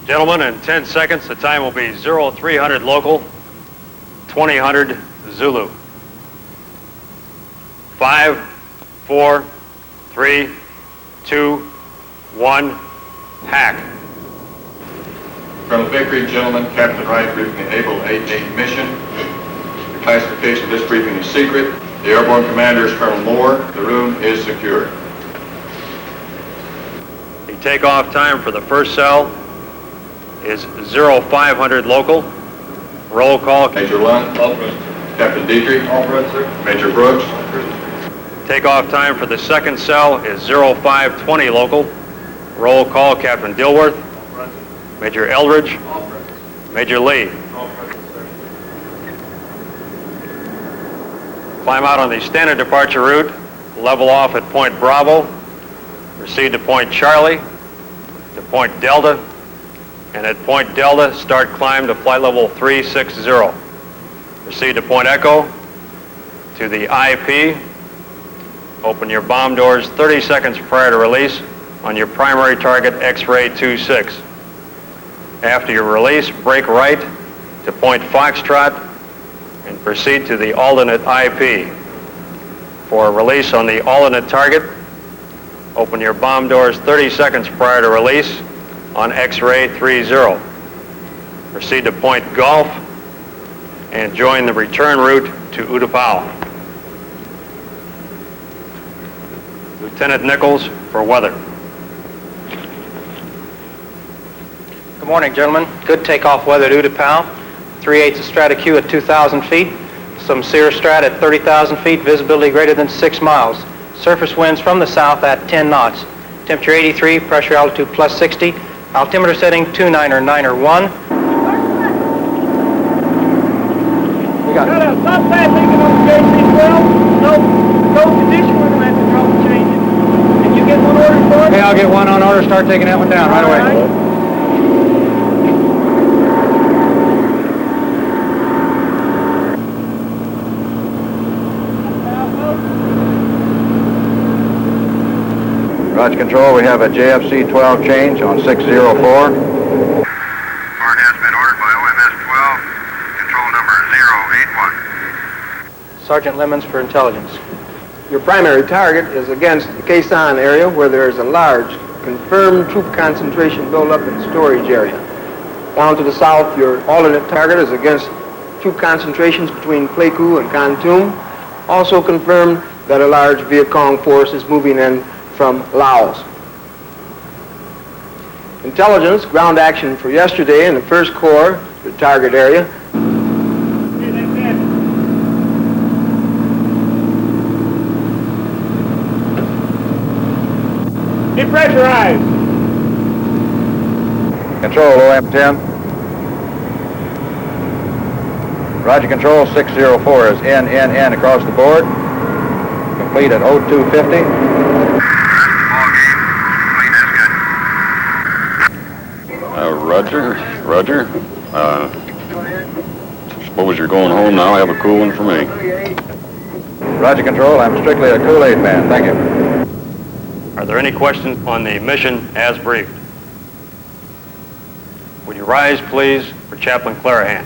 Gentlemen, in 10 seconds, the time will be 0300 local, 2000 Zulu. 5, 4, 3, 2, 1, hack. Colonel Vickery, gentlemen, Captain Wright briefing the Able 88 mission. The classification of this briefing is secret. The airborne commander is Colonel Moore. The room is secure. The takeoff time for the first cell is 0500 local. Roll call. Major Lund. All present. Captain Dietrich. All present, sir. Major Brooks. All present. Takeoff time for the second cell is 0520 local. Roll call. Captain Dilworth. All present. Major Eldridge. All present, sir. Major Lee. All present, sir. Climb out on the standard departure route. Level off at Point Bravo. Proceed to Point Charlie, to Point Delta, and at Point Delta, start climb to flight level 360. Proceed to Point Echo, to the IP. Open your bomb doors 30 seconds prior to release on your primary target X-ray 26. After your release, brake right to Point Foxtrot and proceed to the alternate IP. For release on the alternate target, open your bomb doors 30 seconds prior to release on X-ray 30. Proceed to Point Golf and join the return route to Utapao. Lieutenant Nichols for weather. Good morning, gentlemen. Good takeoff weather at Utapao. 3/8 of Stratoq at 2,000 feet. Some cirrostrat at 30,000 feet. Visibility greater than 6 miles. Surface winds from the south at 10 knots. Temperature 83, pressure altitude plus 60. Altimeter setting 299.1. We got it. Stop that thinking on the JC-12. No condition, we're going to have to trouble change it. Can you get one order for it? Okay, I'll get one on order. Start taking that one down right away. Roger Control, we have a JFC 12 change on 604. Part has been ordered by OMS 12, control number 081. Sergeant Lemons for intelligence. Your primary target is against the Quezon area where there is a large confirmed troop concentration buildup in the storage area. Down to the south, your alternate target is against troop concentrations between Pleiku and Kontum. Also confirmed that a large Viet Cong force is moving in from Laos. Intelligence, ground action for yesterday in the 1st Corps, the target area. Depressurize. Control, OM-10. Roger Control, 604 is NNN across the board. Complete at 0250. Roger. Suppose you're going home now. Have a cool one for me. Roger Control, I'm strictly a Kool-Aid man. Thank you. Are there any questions on the mission as briefed? Would you rise, please, for Chaplain Clarahan?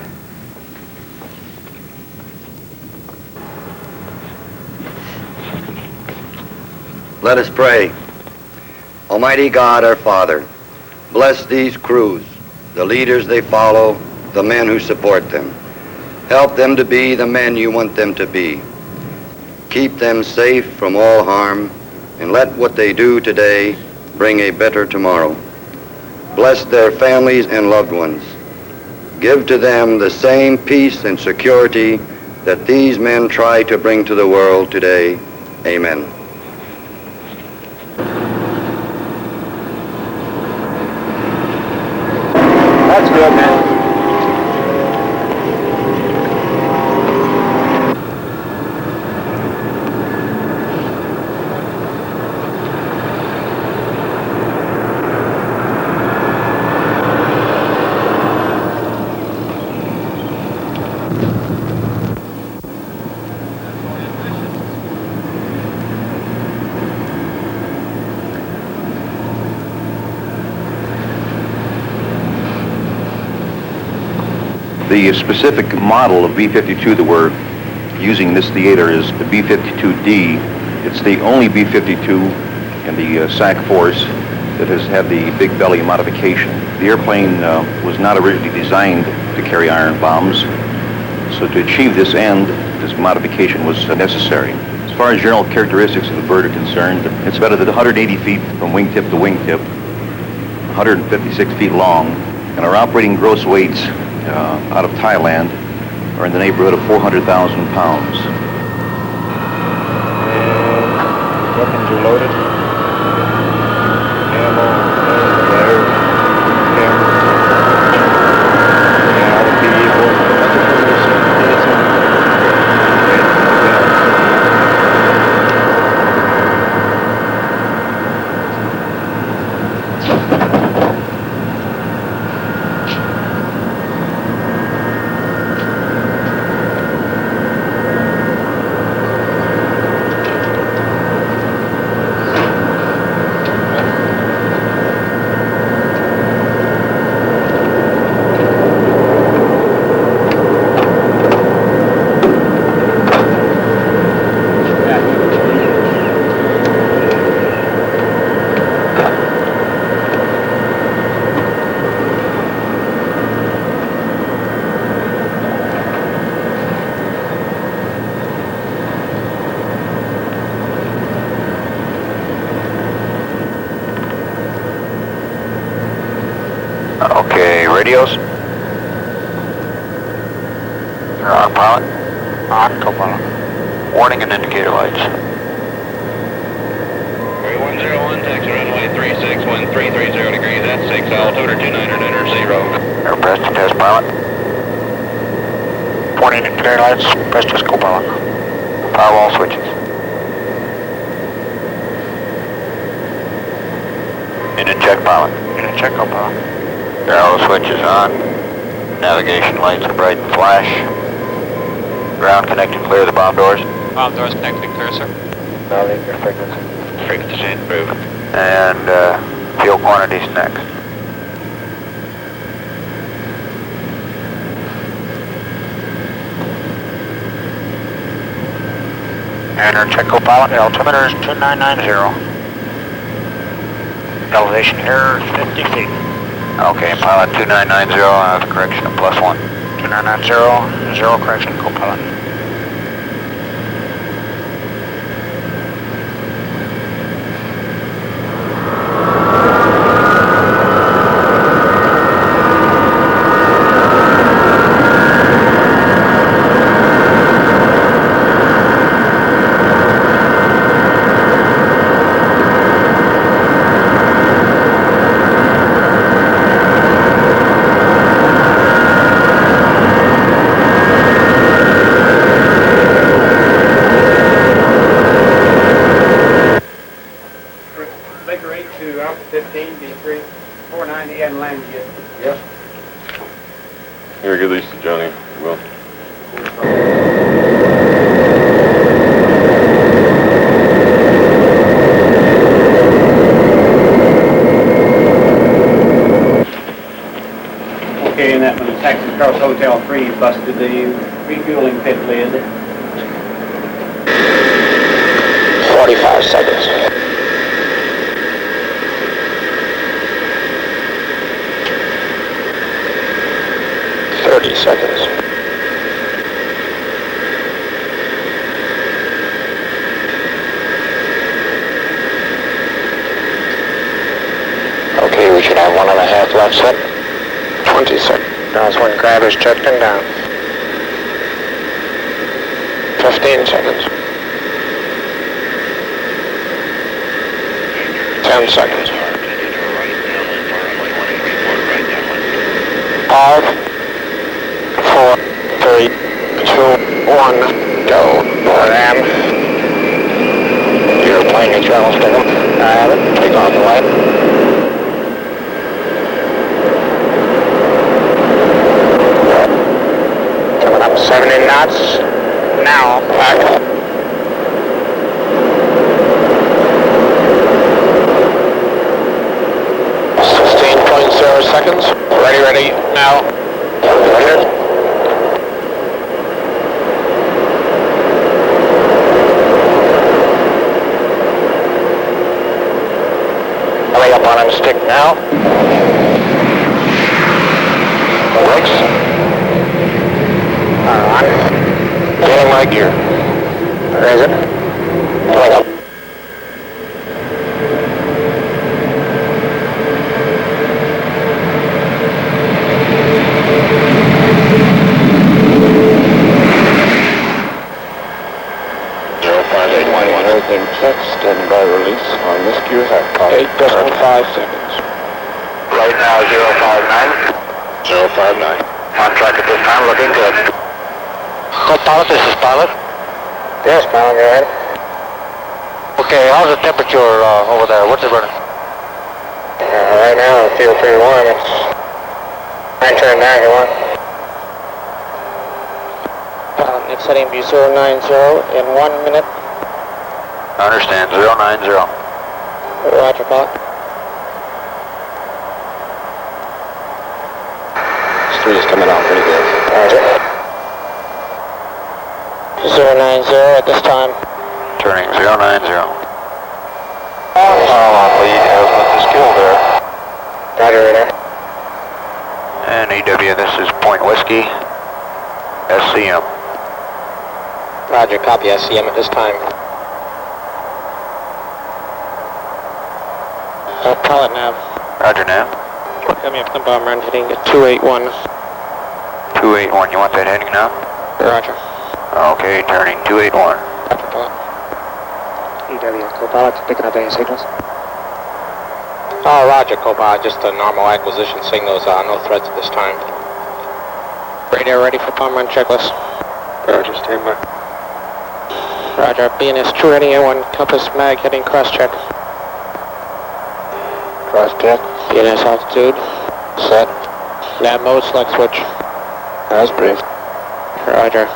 Let us pray. Almighty God, our Father, bless these crews, the leaders they follow, the men who support them. Help them to be the men you want them to be. Keep them safe from all harm, and let what they do today bring a better tomorrow. Bless their families and loved ones. Give to them the same peace and security that these men try to bring to the world today. Amen. That's good, man. The specific model of B-52 that we're using in this theater is the B-52D. It's the only B-52 in the SAC force that has had the big belly modification. The airplane was not originally designed to carry iron bombs, so to achieve this end, this modification was necessary. As far as general characteristics of the bird are concerned, it's about 180 feet from wingtip to wingtip, 156 feet long, and our operating gross weights out of Thailand are in the neighborhood of 400,000 pounds. Weapons are loaded. Ammo, letters, camera. Yeah, all the people. Okay, radios. You're on, pilot. On, co-pilot. Warning and indicator lights. 3101, taxi runway 36, wind 330 degrees at 6, altitude 2900, enter 0. Air press to test, pilot. Warning and indicator lights. Press test, co-pilot. Power wall switches. Engine check, pilot. Engine check, co-pilot. Gyro switch is on. Navigation lights are bright and flash. Ground connected clear the bomb doors. Bomb doors connected clear, sir. Validating your frequency. Frequency improved. And fuel quantities next. Enter check co-pilot. Altimeter is 2990. Elevation here is 50 feet. Okay, pilot 2990, I have a correction of +1. 2990, 0 correction, co-pilot. Here, give these to Johnny. Will. Okay, and that when the taxi across Hotel 3 busted the refueling pit lid. 45 seconds. Seconds. Okay, we should have 1.5 left set. 20 seconds. That's when grab is checked and down. 15 seconds. 10 seconds. 5, 4, 3, 2, 1, go. Ram. You're playing your travel signal. I have it. Take off the light. Coming up 70 knots. Now, back. 16.0 seconds. Ready, now. 100. up on and stick now. Brakes. Getting my gear. Where is it? Going up. Everything set, standing by release on this gear hat. 8.5 seconds. Right now, 059. 059. On track at this time, looking good. Co-pilot, this is pilot. Yes, pilot, go ahead. Okay, how's the temperature over there? What's it running? Right now, I feel pretty warm. I can turn it down if you want. Next heading be 090 in 1 minute. I understand, 090. Roger, pilot. Street is coming out pretty good. Roger. 090 at this time. Turning 090. Lee has with the skill there. Roger, radar. And EW, this is Point Whiskey, SCM. Roger, copy SCM at this time. Pilot nav. Roger, nav. Coming up the bomb run, heading at 281. 281, you want that heading now? Roger. Okay, turning 281. Roger, pilot. EW, co-pilot, picking up any signals? Roger, co-pilot, just a normal acquisition signals, no threats at this time. Radar ready for bomb run checklist. Roger, stand by. Roger, BNS true heading A1, compass mag heading cross check. Cross check. BNS altitude. Set. Nav mode select switch. As briefed. Roger.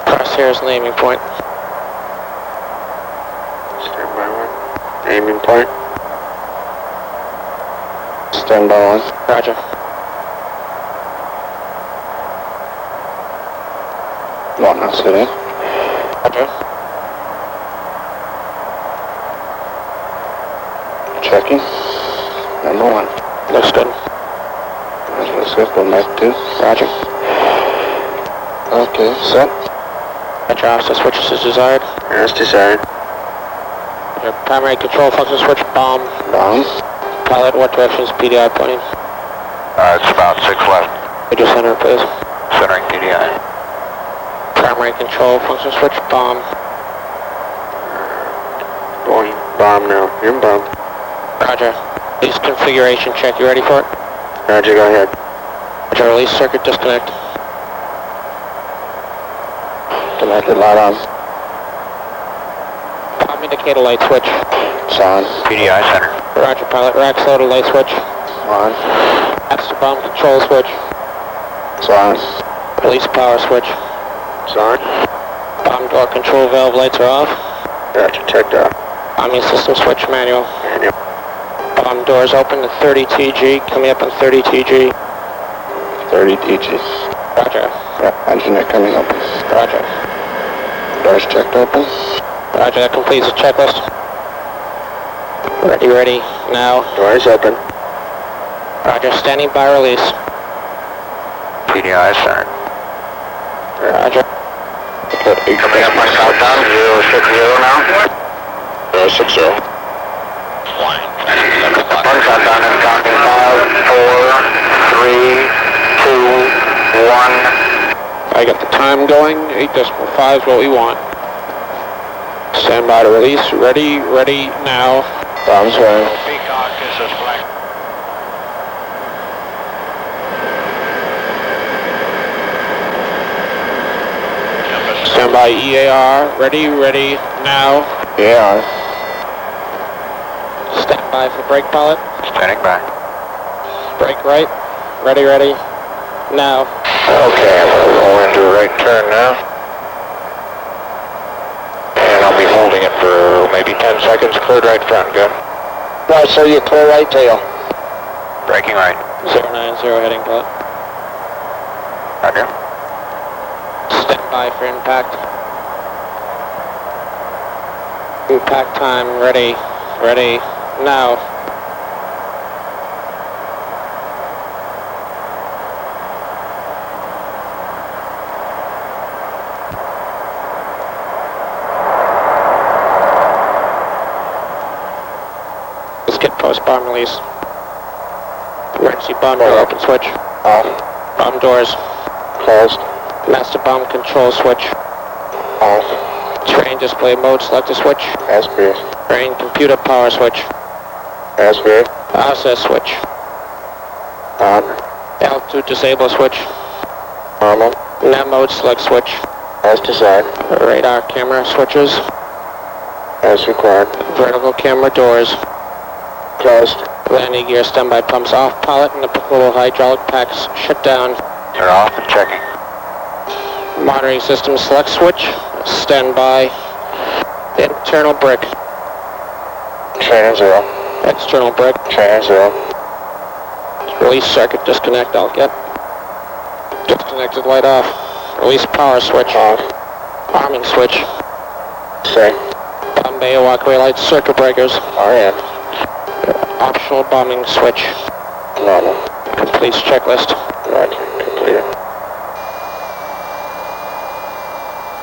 Crosshairs and aiming point. Stand by one. Aiming point. Stand by one. Roger. One, now sit in. Roger. Checking. Number one. Looks good. Let's go back to. Roger. Okay, set. Roger, offset switches as desired. As desired. Your primary control function switch, bomb. Bomb. Pilot, what direction is PDI pointing? It's about 6 left. Could you center, please? Centering PDI. Primary control function switch, bomb. Going bomb now. Inbound. Roger. Release configuration check. You ready for it? Roger, go ahead. Roger, release circuit disconnect. Connected, light on. Bomb indicator light switch. It's on. PDI center. Roger, pilot. Rack loaded light switch. On. Master bomb control switch. It's on. Release power switch. It's on. Bomb door control valve lights are off. Roger, checked out. Bombing system switch manual. Manual. Bomb doors open to 30 TG. Coming up on 30 TG. 30 TG. Roger. Yeah, engineer coming up. Roger. Doors checked open. Roger, that completes the checklist. Ready, now. Doors open. Roger, standing by release. PDI center. Roger. Coming up on countdown, 060 now. 060. On countdown and counting 5, 4, 3, 2, 1. I got the time going. 8.5 is what we want. Stand by to release. Ready, now. Bombs ready. Peacock, this is Black. Stand by EAR. Ready, now. EAR. Stand by for brake pilot. Standing by. Brake right. Ready, now. Okay, we'll roll into a right turn now. And I'll be holding it for maybe 10 seconds. Cleared right front, good. Right, so you clear right tail. Braking right. 090 heading pilot. Roger. Stand by for impact. Impact time, ready, now. Post bomb release. Emergency bomb door open switch. Off. Bomb doors. Closed. Master bomb control switch. Off. Train display mode selector switch. SBS. Train computer power switch. SBS. Access switch. On. Altitude disable switch. Normal. Nav mode select switch. As desired. Radar camera switches. As required. Vertical camera doors. Closed. Landing gear standby pumps off. Pilot and applicable hydraulic packs shut down. They're off and checking. Monitoring system select switch. Standby. Internal brick. Trainer 0. External brick. Trainer 0. Release circuit disconnect. I'll get. Disconnected light off. Release power switch. Off. Arming switch. Say. Bomb bay walkway lights. Circuit breakers. RN. Optional bombing switch. Normal. Completes checklist. Roger. Completed.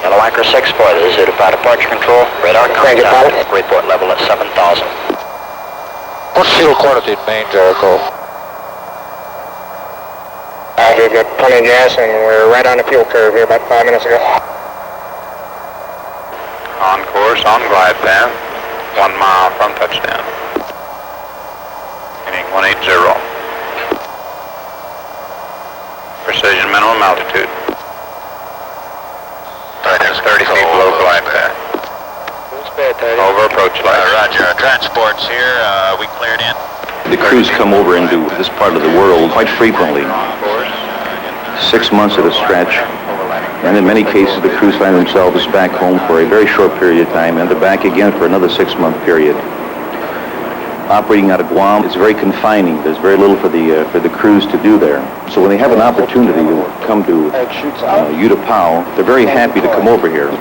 Yellow Anchor 6-4, this is Udapau departure control. Radar Crank it, pilot. Report level at 7,000. What's fuel quantity, main Jericho? We've got plenty of gas and we're right on the fuel curve here about 5 minutes ago. On course, on glide path. 1 mile from touchdown. Heading 180. Precision minimum altitude. That's 30 feet below glide path. Over approach light. Roger, transports here, we cleared in. The crews come over into this part of the world quite frequently, 6 months at a stretch, and in many cases the crews find themselves back home for a very short period of time and they're back again for another 6-month period. Operating out of Guam is very confining. There's very little for the crews to do there. So when they have an opportunity to come to Utapao, they're very happy to come over here.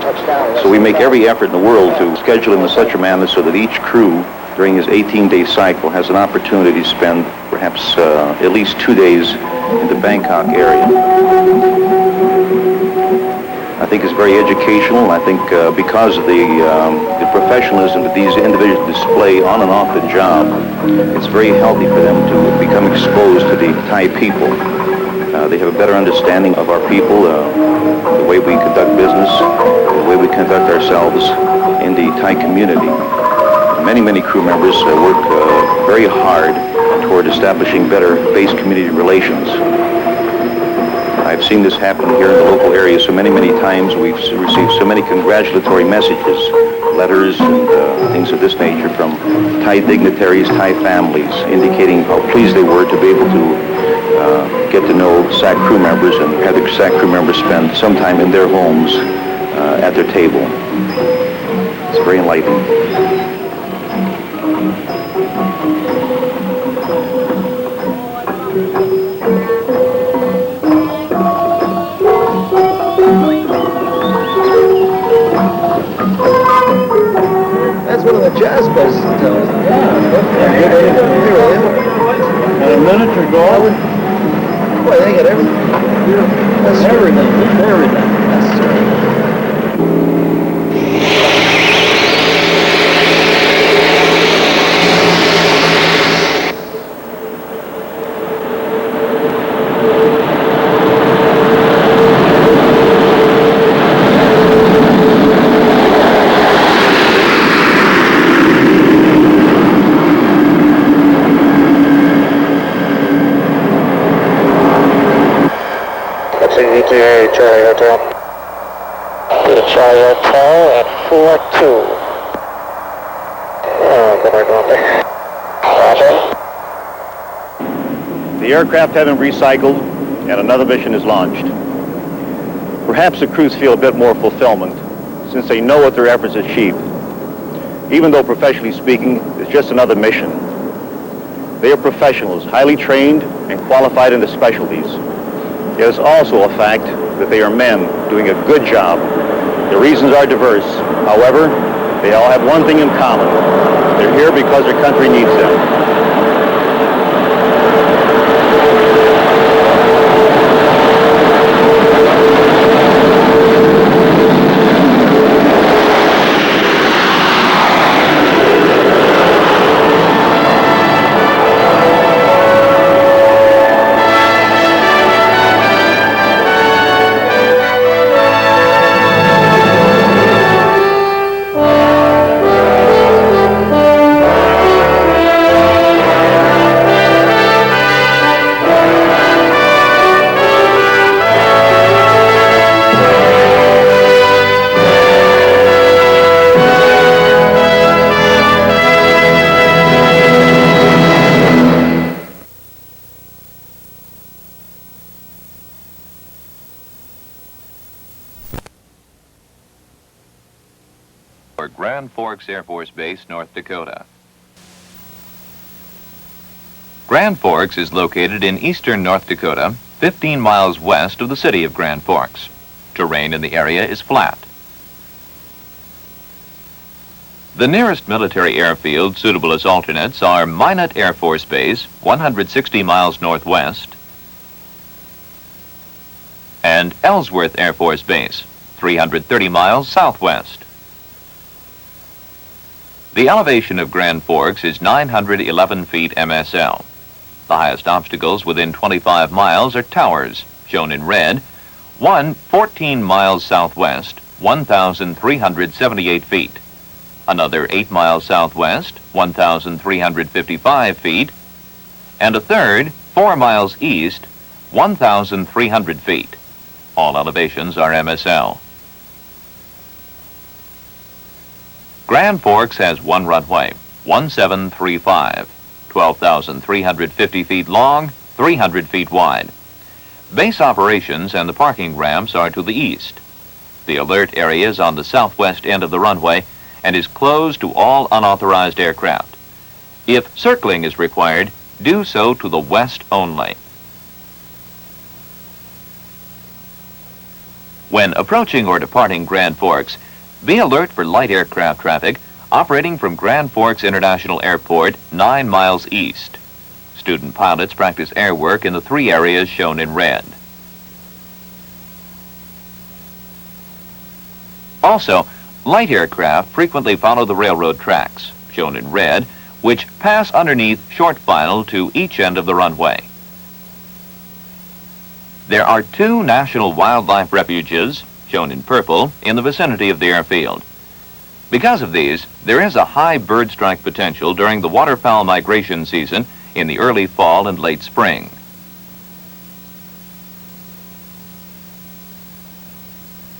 So we make every effort in the world to schedule him in such a manner so that each crew during his 18-day cycle has an opportunity to spend perhaps at least 2 days in the Bangkok area. I think it's very educational. I think because of the professionalism that these individuals display on and off the job, it's very healthy for them to become exposed to the Thai people. They have a better understanding of our people, the way we conduct business, the way we conduct ourselves in the Thai community. Many crew members work very hard toward establishing better base community relations. I've seen this happen here in the local area so many times. We've received so many congratulatory messages, letters, and things of this nature from Thai dignitaries, Thai families, indicating how pleased they were to be able to get to know SAC crew members and have the SAC crew members spend some time in their homes at their table. It's very enlightening. That's one of the jazz places in town. Yeah. A minute ago. Boy, they got everything. That's everything. That's Charlie Hotel. Charlie Hotel at 4-2. Go back on there. The aircraft have been recycled and another mission is launched. Perhaps the crews feel a bit more fulfillment since they know what their efforts achieve. Even though professionally speaking, it's just another mission. They are professionals, highly trained and qualified in their specialties. It is also a fact that they are men doing a good job. The reasons are diverse. However, they all have one thing in common. They're here because their country needs them. for Grand Forks Air Force Base, North Dakota. Grand Forks is located in eastern North Dakota, 15 miles west of the city of Grand Forks. Terrain in the area is flat. The nearest military airfield suitable as alternates are Minot Air Force Base, 160 miles northwest, and Ellsworth Air Force Base, 330 miles southwest. The elevation of Grand Forks is 911 feet MSL. The highest obstacles within 25 miles are towers, shown in red, one 14 miles southwest, 1,378 feet. Another 8 miles southwest, 1,355 feet, and a third 4 miles east, 1,300 feet. All elevations are MSL. Grand Forks has one runway, 1735, 12,350 feet long, 300 feet wide. Base operations and the parking ramps are to the east. The alert area is on the southwest end of the runway and is closed to all unauthorized aircraft. If circling is required, do so to the west only. When approaching or departing Grand Forks, be alert for light aircraft traffic operating from Grand Forks International Airport 9 miles east. Student pilots practice air work in the 3 areas shown in red. Also, light aircraft frequently follow the railroad tracks, shown in red, which pass underneath short final to each end of the runway. There are 2 national wildlife refuges, shown in purple, in the vicinity of the airfield. Because of these, there is a high bird strike potential during the waterfowl migration season in the early fall and late spring.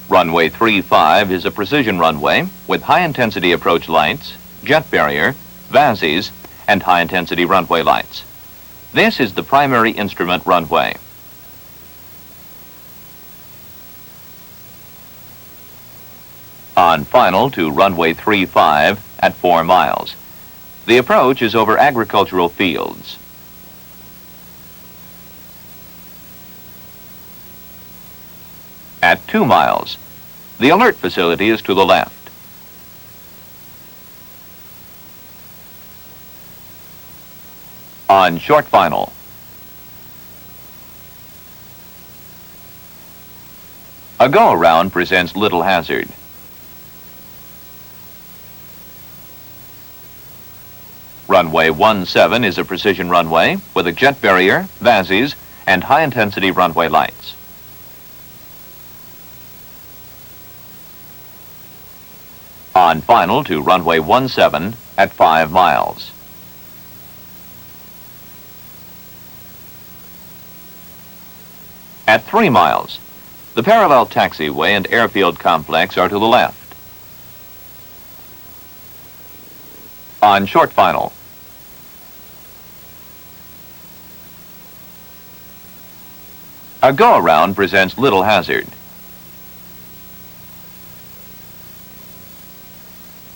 Runway 35 is a precision runway with high-intensity approach lights, jet barrier, VASIs, and high-intensity runway lights. This is the primary instrument runway. On final to runway 35 at 4 miles. The approach is over agricultural fields. At 2 miles, the alert facility is to the left. On short final, a go-around presents little hazard. Runway 17 is a precision runway with a jet barrier, VASIs, and high-intensity runway lights. On final to runway 17 at 5 miles. At 3 miles, the parallel taxiway and airfield complex are to the left. On short final, a go-around presents little hazard.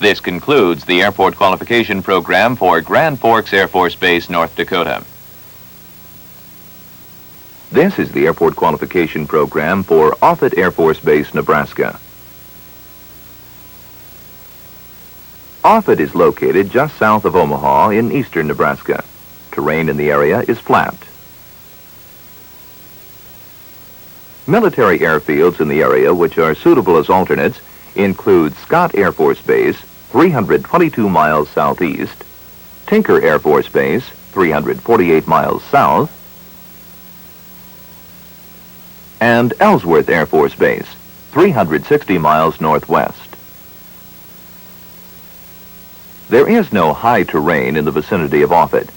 This concludes the airport qualification program for Grand Forks Air Force Base, North Dakota. This is the airport qualification program for Offutt Air Force Base, Nebraska. Offutt is located just south of Omaha in eastern Nebraska. Terrain in the area is flat. Military airfields in the area which are suitable as alternates include Scott Air Force Base, 322 miles southeast, Tinker Air Force Base, 348 miles south, and Ellsworth Air Force Base, 360 miles northwest. There is no high terrain in the vicinity of Offutt.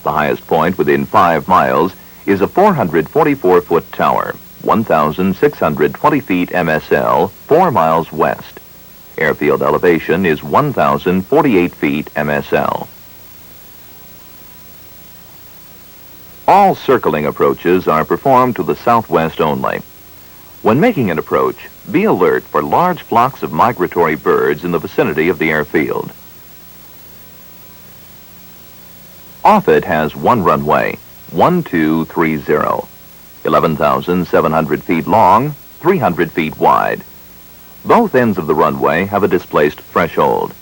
The highest point within 5 miles is a 444-foot tower, 1,620 feet MSL, 4 miles west. Airfield elevation is 1,048 feet MSL. All circling approaches are performed to the southwest only. When making an approach, be alert for large flocks of migratory birds in the vicinity of the airfield. Offutt has one runway, 1230, 11,700 feet long, 300 feet wide. Both ends of the runway have a displaced threshold.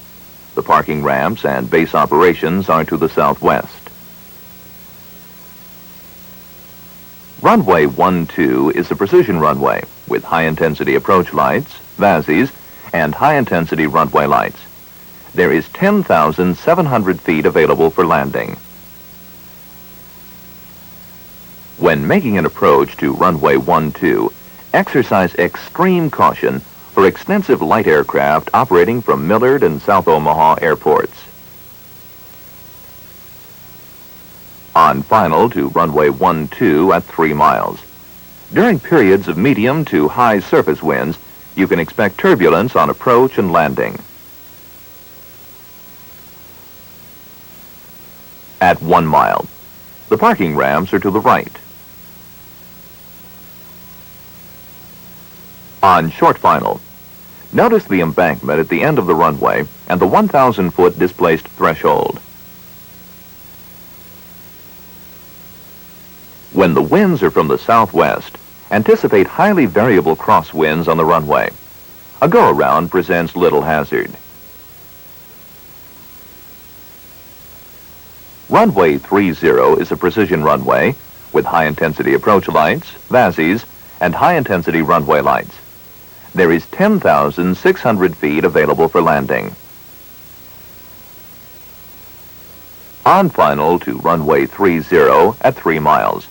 The parking ramps and base operations are to the southwest. Runway 12 is a precision runway with high-intensity approach lights, VASIs, and high-intensity runway lights. There is 10,700 feet available for landing. When making an approach to runway 12, exercise extreme caution for extensive light aircraft operating from Millard and South Omaha airports. On final to runway 12 at 3 miles. During periods of medium to high surface winds, you can expect turbulence on approach and landing. At 1 mile, the parking ramps are to the right. On short final, notice the embankment at the end of the runway and the 1,000-foot displaced threshold. When the winds are from the southwest, anticipate highly variable crosswinds on the runway. A go-around presents little hazard. Runway 30 is a precision runway with high-intensity approach lights, VASIs, and high-intensity runway lights. There is 10,600 feet available for landing. On final to runway 30 at 3 miles.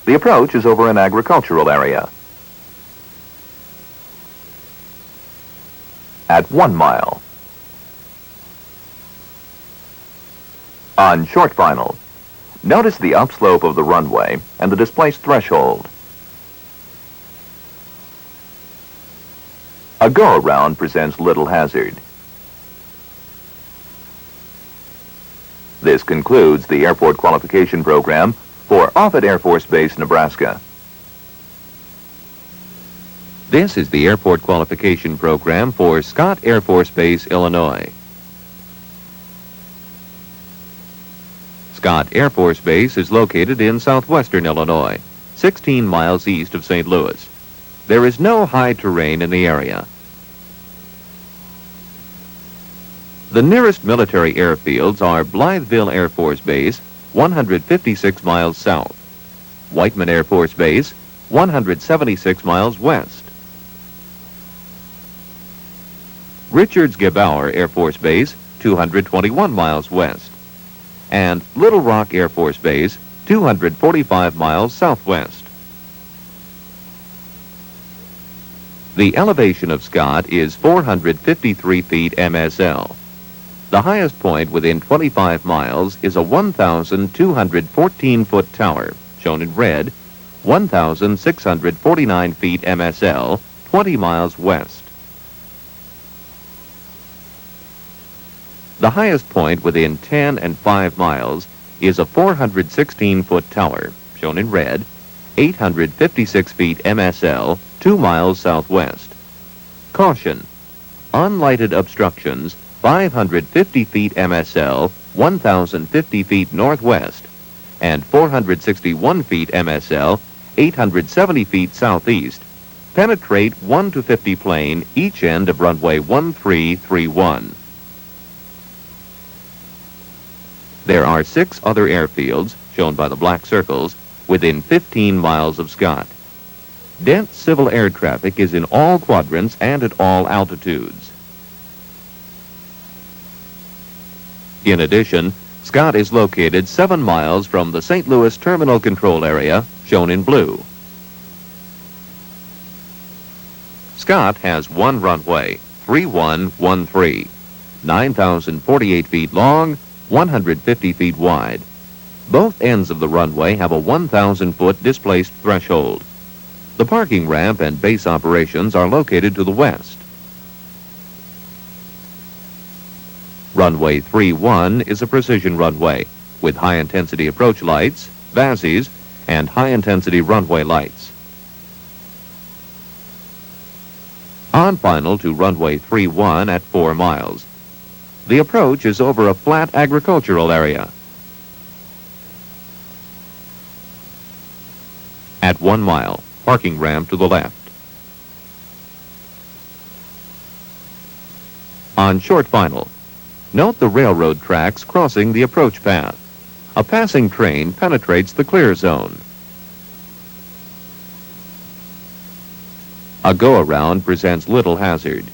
The approach is over an agricultural area. At 1 mile. On short final, notice the upslope of the runway and the displaced threshold. A go-around presents little hazard. This concludes the airport qualification program for Offutt Air Force Base, Nebraska. This is the airport qualification program for Scott Air Force Base, Illinois. Scott Air Force Base is located in southwestern Illinois, 16 miles east of St. Louis. There is no high terrain in the area. The nearest military airfields are Blytheville Air Force Base, 156 miles south. Whiteman Air Force Base, 176 miles west. Richards-Gebaur Air Force Base, 221 miles west. And Little Rock Air Force Base, 245 miles southwest. The elevation of Scott is 453 feet MSL. The highest point within 25 miles is a 1,214-foot tower, shown in red, 1,649 feet MSL, 20 miles west. The highest point within 10 and 5 miles is a 416-foot tower, shown in red, 856 feet MSL, 2 miles southwest. Caution: unlighted obstructions, 550 feet MSL, 1,050 feet northwest, and 461 feet MSL, 870 feet southeast, penetrate 1 to 50 plane each end of runway 1331. There are 6 other airfields, shown by the black circles, within 15 miles of Scott. Dense civil air traffic is in all quadrants and at all altitudes. In addition, Scott is located 7 miles from the St. Louis Terminal Control Area, shown in blue. Scott has one runway, 3113, 9,048 feet long, 150 feet wide. Both ends of the runway have a 1,000-foot displaced threshold. The parking ramp and base operations are located to the west. Runway 31 is a precision runway with high-intensity approach lights, VASIs, and high-intensity runway lights. On final to runway 31 at 4 miles. The approach is over a flat agricultural area. At 1 mile, parking ramp to the left. On short final, note the railroad tracks crossing the approach path. A passing train penetrates the clear zone. A go-around presents little hazard.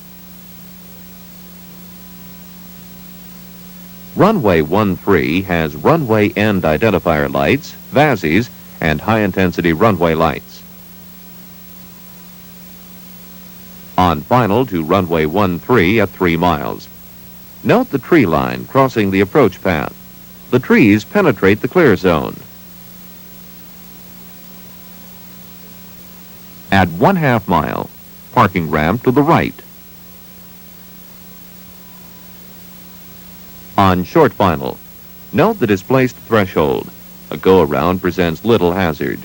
Runway 13 has runway end identifier lights, VASIs, and high-intensity runway lights. On final to runway 13 at 3 miles. Note the tree line crossing the approach path. The trees penetrate the clear zone. At 1/2 mile, parking ramp to the right. On short final, note the displaced threshold. A go-around presents little hazard.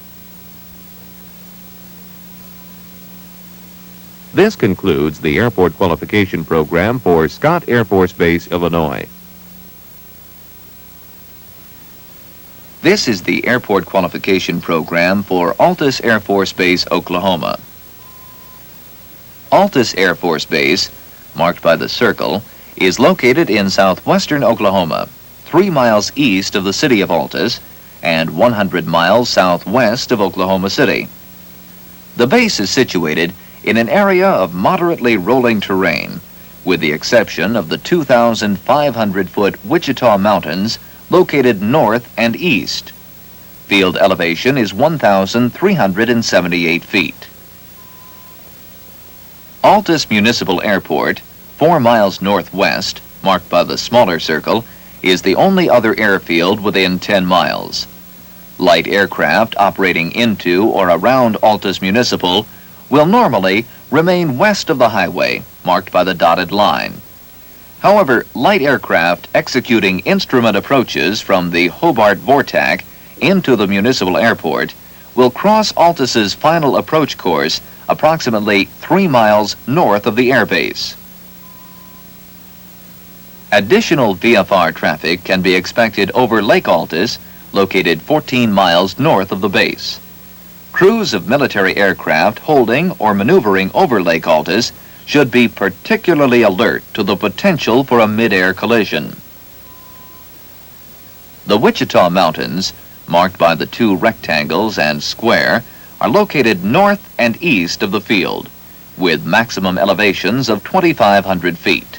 This concludes the airport qualification program for Scott Air Force Base, Illinois. This is the airport qualification program for Altus Air Force Base, Oklahoma. Altus Air Force Base, marked by the circle, is located in southwestern Oklahoma, 3 miles east of the city of Altus and 100 miles southwest of Oklahoma City. The base is situated in an area of moderately rolling terrain, with the exception of the 2,500-foot Wichita Mountains located north and east. Field elevation is 1,378 feet. Altus Municipal Airport, 4 miles northwest, marked by the smaller circle, is the only other airfield within 10 miles. Light aircraft operating into or around Altus Municipal will normally remain west of the highway, marked by the dotted line. However, light aircraft executing instrument approaches from the Hobart Vortac into the municipal airport will cross Altus's final approach course approximately 3 miles north of the airbase. Additional VFR traffic can be expected over Lake Altus, located 14 miles north of the base. Crews of military aircraft holding or maneuvering over Lake Altus should be particularly alert to the potential for a mid-air collision. The Wichita Mountains, marked by the 2 rectangles and square, are located north and east of the field, with maximum elevations of 2,500 feet.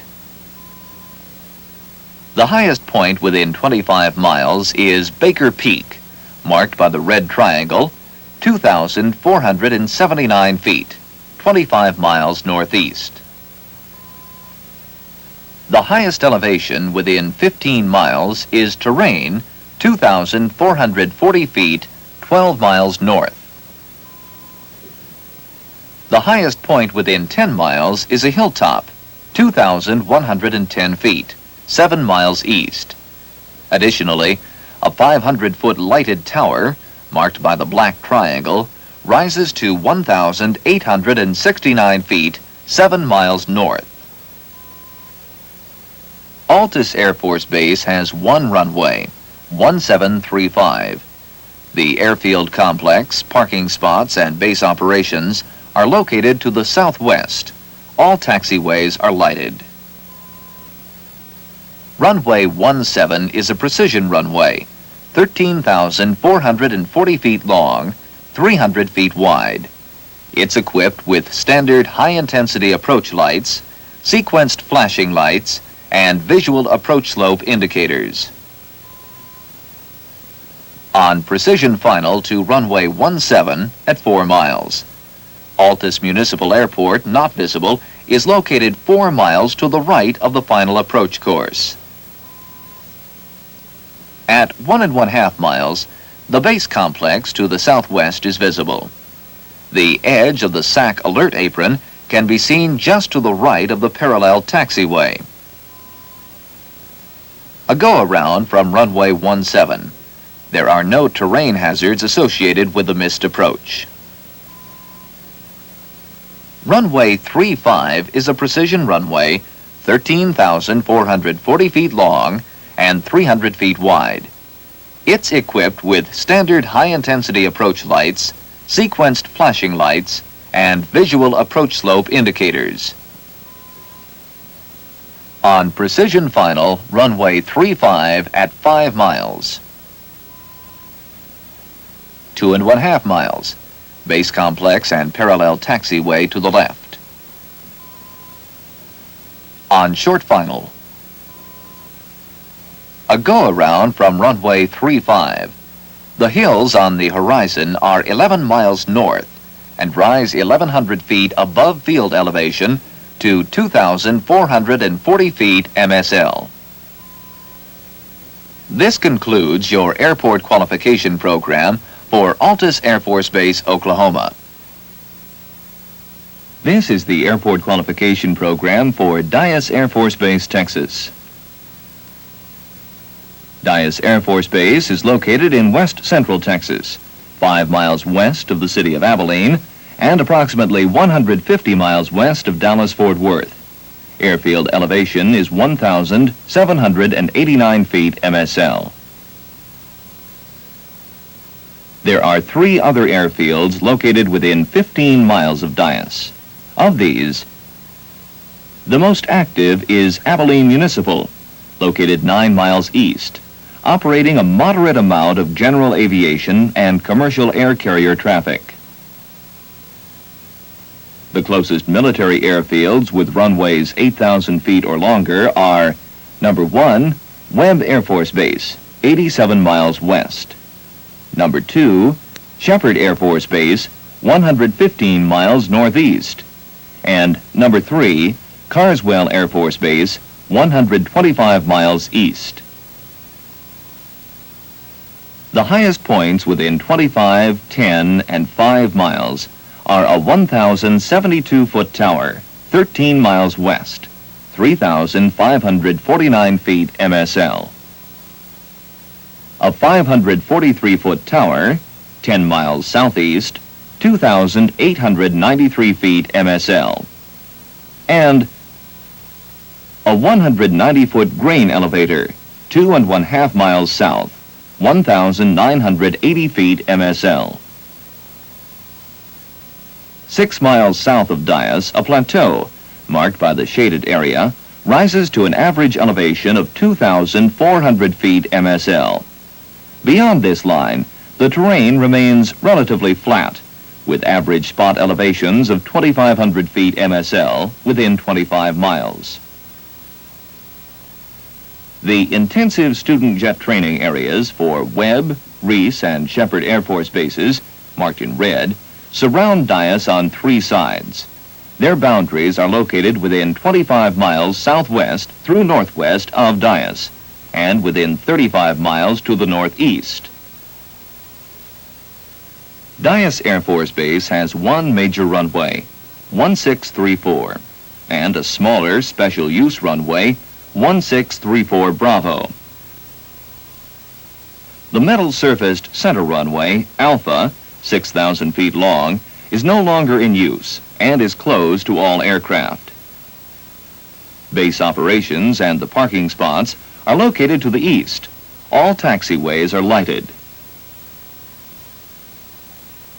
The highest point within 25 miles is Baker Peak, marked by the red triangle, 2,479 feet, 25 miles northeast. The highest elevation within 15 miles is terrain, 2,440 feet, 12 miles north. The highest point within 10 miles is a hilltop, 2,110 feet, 7 miles east. Additionally, a 500-foot lighted tower, marked by the black triangle, rises to 1,869 feet, 7 miles north. Altus Air Force Base has 1 runway, 1735. The airfield complex, parking spots, and base operations are located to the southwest. All taxiways are lighted. Runway 17 is a precision runway, 13,440 feet long, 300 feet wide. It's equipped with standard high-intensity approach lights, sequenced flashing lights, and visual approach slope indicators. On precision final to runway 17 at 4 miles. Altus Municipal Airport, not visible, is located 4 miles to the right of the final approach course. At 1½ miles, the base complex to the southwest is visible. The edge of the SAC alert apron can be seen just to the right of the parallel taxiway. A go-around from runway 17. There are no terrain hazards associated with the missed approach. Runway 35 is a precision runway 13,440 feet long and 300 feet wide. It's equipped with standard high-intensity approach lights, sequenced flashing lights, and visual approach slope indicators. On precision final, runway 35 at 5 miles. 2.5 miles. Base complex and parallel taxiway to the left. On short final, a go-around from runway 35. The hills on the horizon are 11 miles north and rise 1,100 feet above field elevation to 2,440 feet MSL. This concludes your airport qualification program for Altus Air Force Base, Oklahoma. This is the airport qualification program for Dyess Air Force Base, Texas. Dyess Air Force Base is located in west central Texas, 5 miles west of the city of Abilene and approximately 150 miles west of Dallas-Fort Worth. Airfield elevation is 1,789 feet MSL. There are 3 other airfields located within 15 miles of Dyess. Of these, the most active is Abilene Municipal, located 9 miles east, operating a moderate amount of general aviation and commercial air carrier traffic. The closest military airfields with runways 8,000 feet or longer are number 1, Webb Air Force Base, 87 miles west. Number 2, Shepherd Air Force Base, 115 miles northeast. And number 3, Carswell Air Force Base, 125 miles east. The highest points within 25, 10, and 5 miles are a 1,072-foot tower, 13 miles west, 3,549 feet MSL. A 543-foot tower, 10 miles southeast, 2,893 feet MSL. And a 190-foot grain elevator, 2.5 miles south, 1,980 feet MSL. 6 miles south of Dyess, a plateau, marked by the shaded area, rises to an average elevation of 2,400 feet MSL. Beyond this line, the terrain remains relatively flat, with average spot elevations of 2,500 feet MSL within 25 miles. The intensive student jet training areas for Webb, Reese, and Shepherd Air Force bases, marked in red, surround Dyess on 3 sides. Their boundaries are located within 25 miles southwest through northwest of Dyess, and within 35 miles to the northeast. Dyess Air Force Base has 1 major runway, 1634, and a smaller special use runway, 1634 Bravo. The metal-surfaced center runway, Alpha, 6,000 feet long, is no longer in use and is closed to all aircraft. Base operations and the parking spots are located to the east. All taxiways are lighted.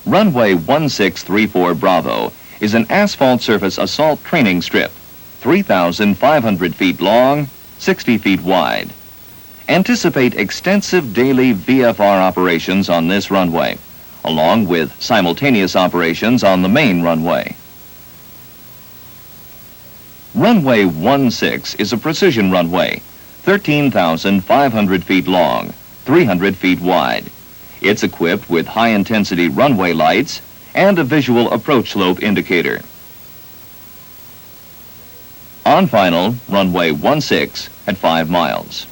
Runway 1634 Bravo is an asphalt surface assault training strip, 3,500 feet long, 60 feet wide. Anticipate extensive daily VFR operations on this runway, along with simultaneous operations on the main runway. Runway 16 is a precision runway, 13,500 feet long, 300 feet wide. It's equipped with high-intensity runway lights and a visual approach slope indicator. On final, runway 16 at 5 miles.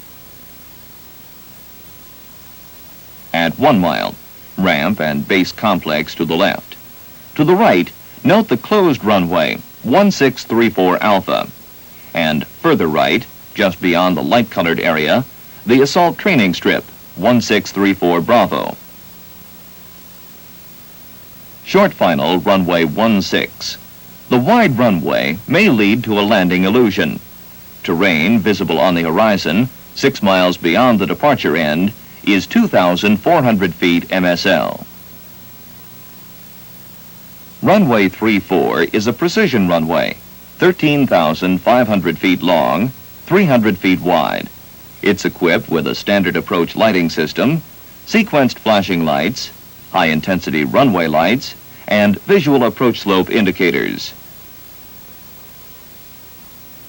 At 1 mile, ramp and base complex to the left. To the right, note the closed runway, 1634 Alpha. And further right, just beyond the light-colored area, the assault training strip, 1634 Bravo. Short final, runway 16. The wide runway may lead to a landing illusion. Terrain visible on the horizon, 6 miles beyond the departure end, is 2,400 feet MSL. Runway 34 is a precision runway, 13,500 feet long, 300 feet wide. It's equipped with a standard approach lighting system, sequenced flashing lights, high-intensity runway lights, and visual approach slope indicators.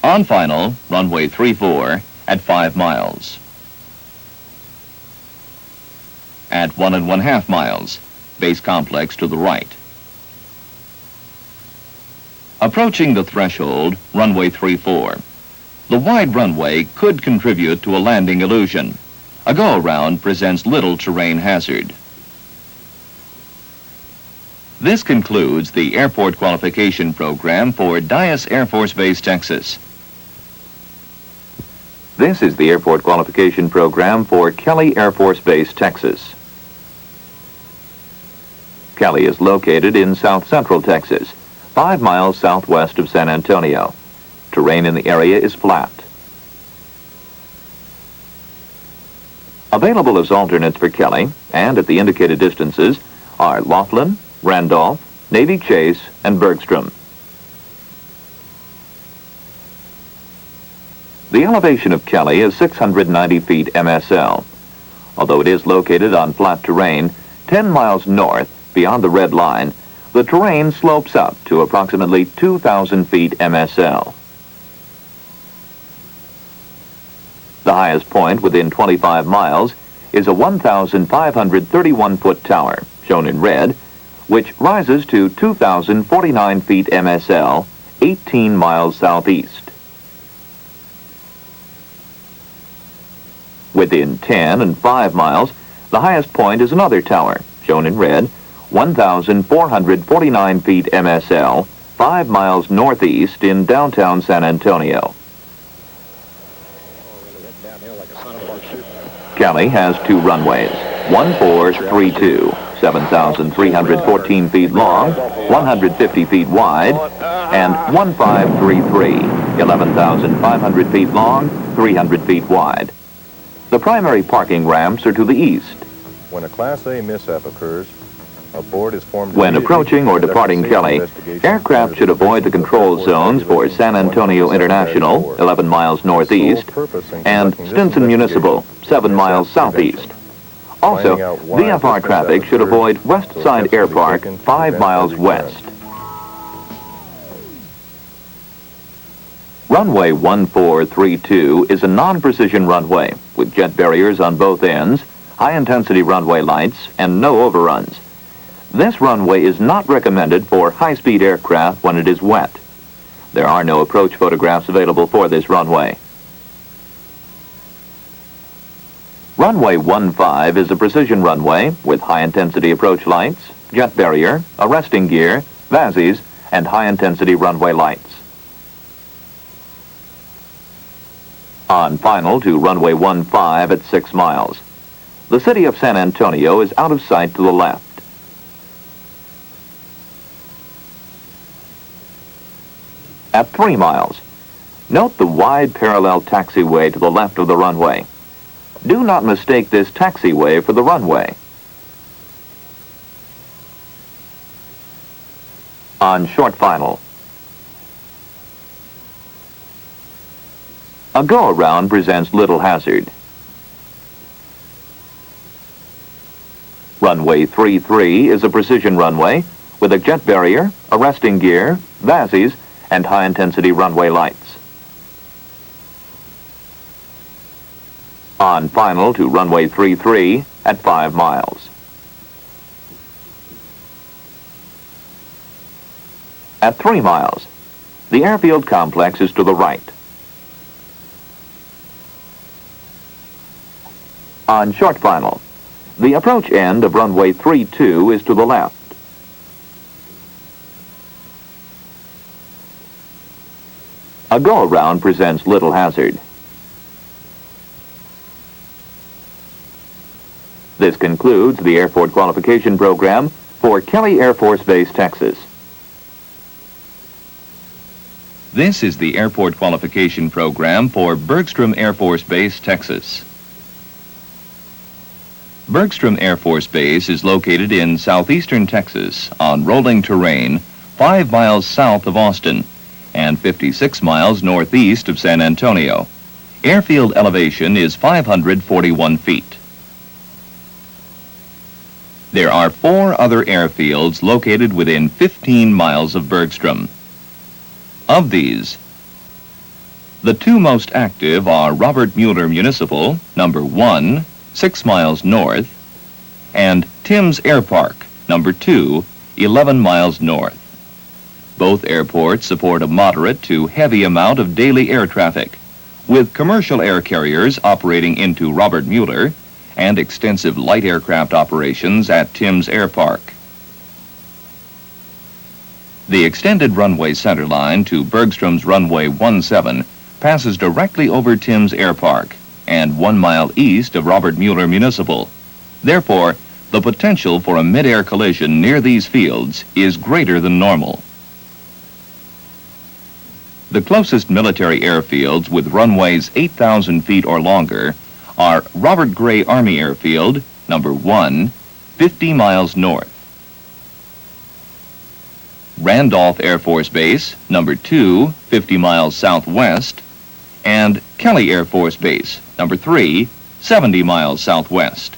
On final, runway 34 at 5 miles. At 1.5 miles, base complex to the right. Approaching the threshold, runway 34. The wide runway could contribute to a landing illusion. A go-around presents little terrain hazard. This concludes the airport qualification program for Dyess Air Force Base, Texas. This is the airport qualification program for Kelly Air Force Base, Texas. Kelly is located in south central Texas, 5 miles southwest of San Antonio. Terrain in the area is flat. Available as alternates for Kelly, and at the indicated distances, are Laughlin, Randolph, Navy Chase, and Bergstrom. The elevation of Kelly is 690 feet MSL. Although it is located on flat terrain, 10 miles north, beyond the red line, the terrain slopes up to approximately 2,000 feet MSL. The highest point within 25 miles is a 1,531-foot tower, shown in red, which rises to 2,049 feet MSL, 18 miles southeast. Within 10 and 5 miles, the highest point is another tower, shown in red, 1,449 feet MSL, 5 miles northeast in downtown San Antonio. Kelly has 2 runways, 1432, 7,314 feet long, 150 feet wide, and 1533, 11,500 feet long, 300 feet wide. The primary parking ramps are to the east. When a Class A mishap occurs, a board is formed. When approaching or departing Kelly, aircraft should avoid the control zones for San Antonio International, 11 miles northeast, and Stinson Municipal, 7 miles southeast. Also, VFR traffic should avoid West Side Air Park, 5 miles west. Runway 1432 is a non-precision runway with jet barriers on both ends, high-intensity runway lights, and no overruns. This runway is not recommended for high-speed aircraft when it is wet. There are no approach photographs available for this runway. Runway 15 is a precision runway with high-intensity approach lights, jet barrier, arresting gear, VASIs, and high-intensity runway lights. On final to runway 15 at 6 miles. The city of San Antonio is out of sight to the left. At 3 miles, note the wide parallel taxiway to the left of the runway. Do not mistake this taxiway for the runway. On short final, a go-around presents little hazard. Runway 33 is a precision runway with a jet barrier, arresting gear, VASIs, and high-intensity runway lights. On final to runway 33 at 5 miles. At 3 miles, the airfield complex is to the right. On short final, the approach end of runway 32 is to the left. A go-around presents little hazard. This concludes the airport qualification program for Kelly Air Force Base, Texas. This is the airport qualification program for Bergstrom Air Force Base, Texas. Bergstrom Air Force Base is located in southeastern Texas on rolling terrain 5 miles south of Austin and 56 miles northeast of San Antonio. Airfield elevation is 541 feet. There are 4 other airfields located within 15 miles of Bergstrom. Of these, the 2 most active are Robert Mueller Municipal, number 1, 6 miles north, and Timms Air Park, number 2, 11 miles north. Both airports support a moderate to heavy amount of daily air traffic, with commercial air carriers operating into Robert Mueller and extensive light aircraft operations at Timms Air Park. The extended runway centerline to Bergstrom's runway 17 passes directly over Timms Air Park and 1 mile east of Robert Mueller Municipal. Therefore, the potential for a mid-air collision near these fields is greater than normal. The closest military airfields with runways 8,000 feet or longer are Robert Gray Army Airfield, number 1, 50 miles north. Randolph Air Force Base, number 2, 50 miles southwest, and Kelly Air Force Base, number 3, 70 miles southwest.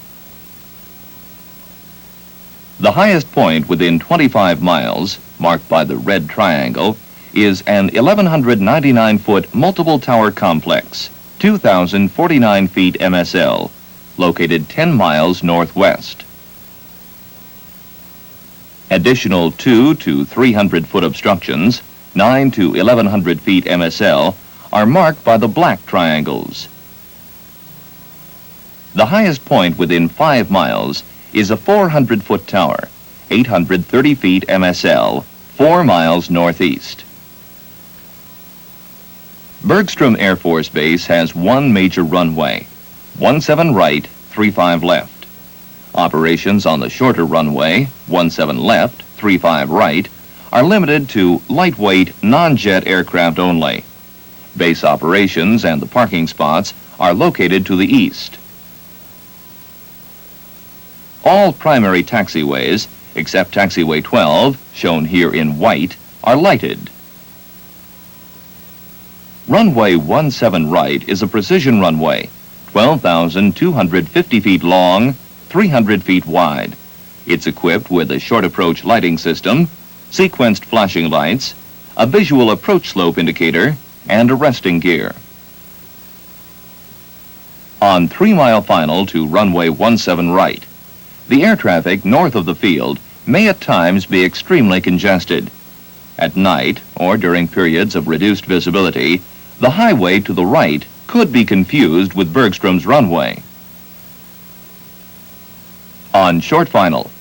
The highest point within 25 miles, marked by the red triangle, is an 1,199-foot multiple tower complex, 2,049 feet MSL, located 10 miles northwest. Additional 2 to 300-foot obstructions, 9 to 1,100 feet MSL, are marked by the black triangles. The highest point within 5 miles is a 400-foot tower, 830 feet MSL, 4 miles northeast. Bergstrom Air Force Base has 1 major runway, 17 right, 35 left. Operations on the shorter runway, 17 left, 35 right, are limited to lightweight, non-jet aircraft only. Base operations and the parking spots are located to the east. All primary taxiways, except taxiway 12, shown here in white, are lighted. Runway 17 right is a precision runway, 12,250 feet long, 300 feet wide. It's equipped with a short approach lighting system, sequenced flashing lights, a visual approach slope indicator, and a resting gear. On 3-mile final to runway 17 right, the air traffic north of the field may at times be extremely congested. At night, or during periods of reduced visibility, the highway to the right could be confused with Bergstrom's runway. On short final,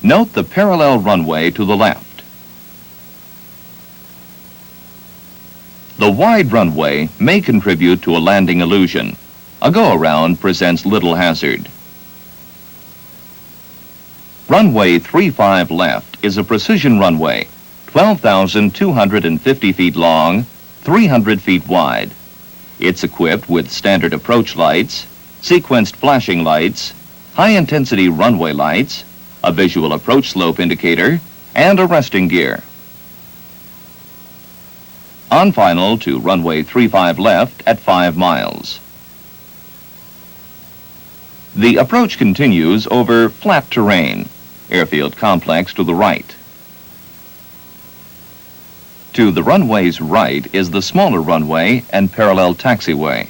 note the parallel runway to the left. The wide runway may contribute to a landing illusion. A go-around presents little hazard. Runway 35 left is a precision runway, 12,250 feet long, 300 feet wide. It's equipped with standard approach lights, sequenced flashing lights, high-intensity runway lights, a visual approach slope indicator, and a resting gear. On final to runway 35 left at 5 miles. The approach continues over flat terrain, airfield complex to the right. To the runway's right is the smaller runway and parallel taxiway.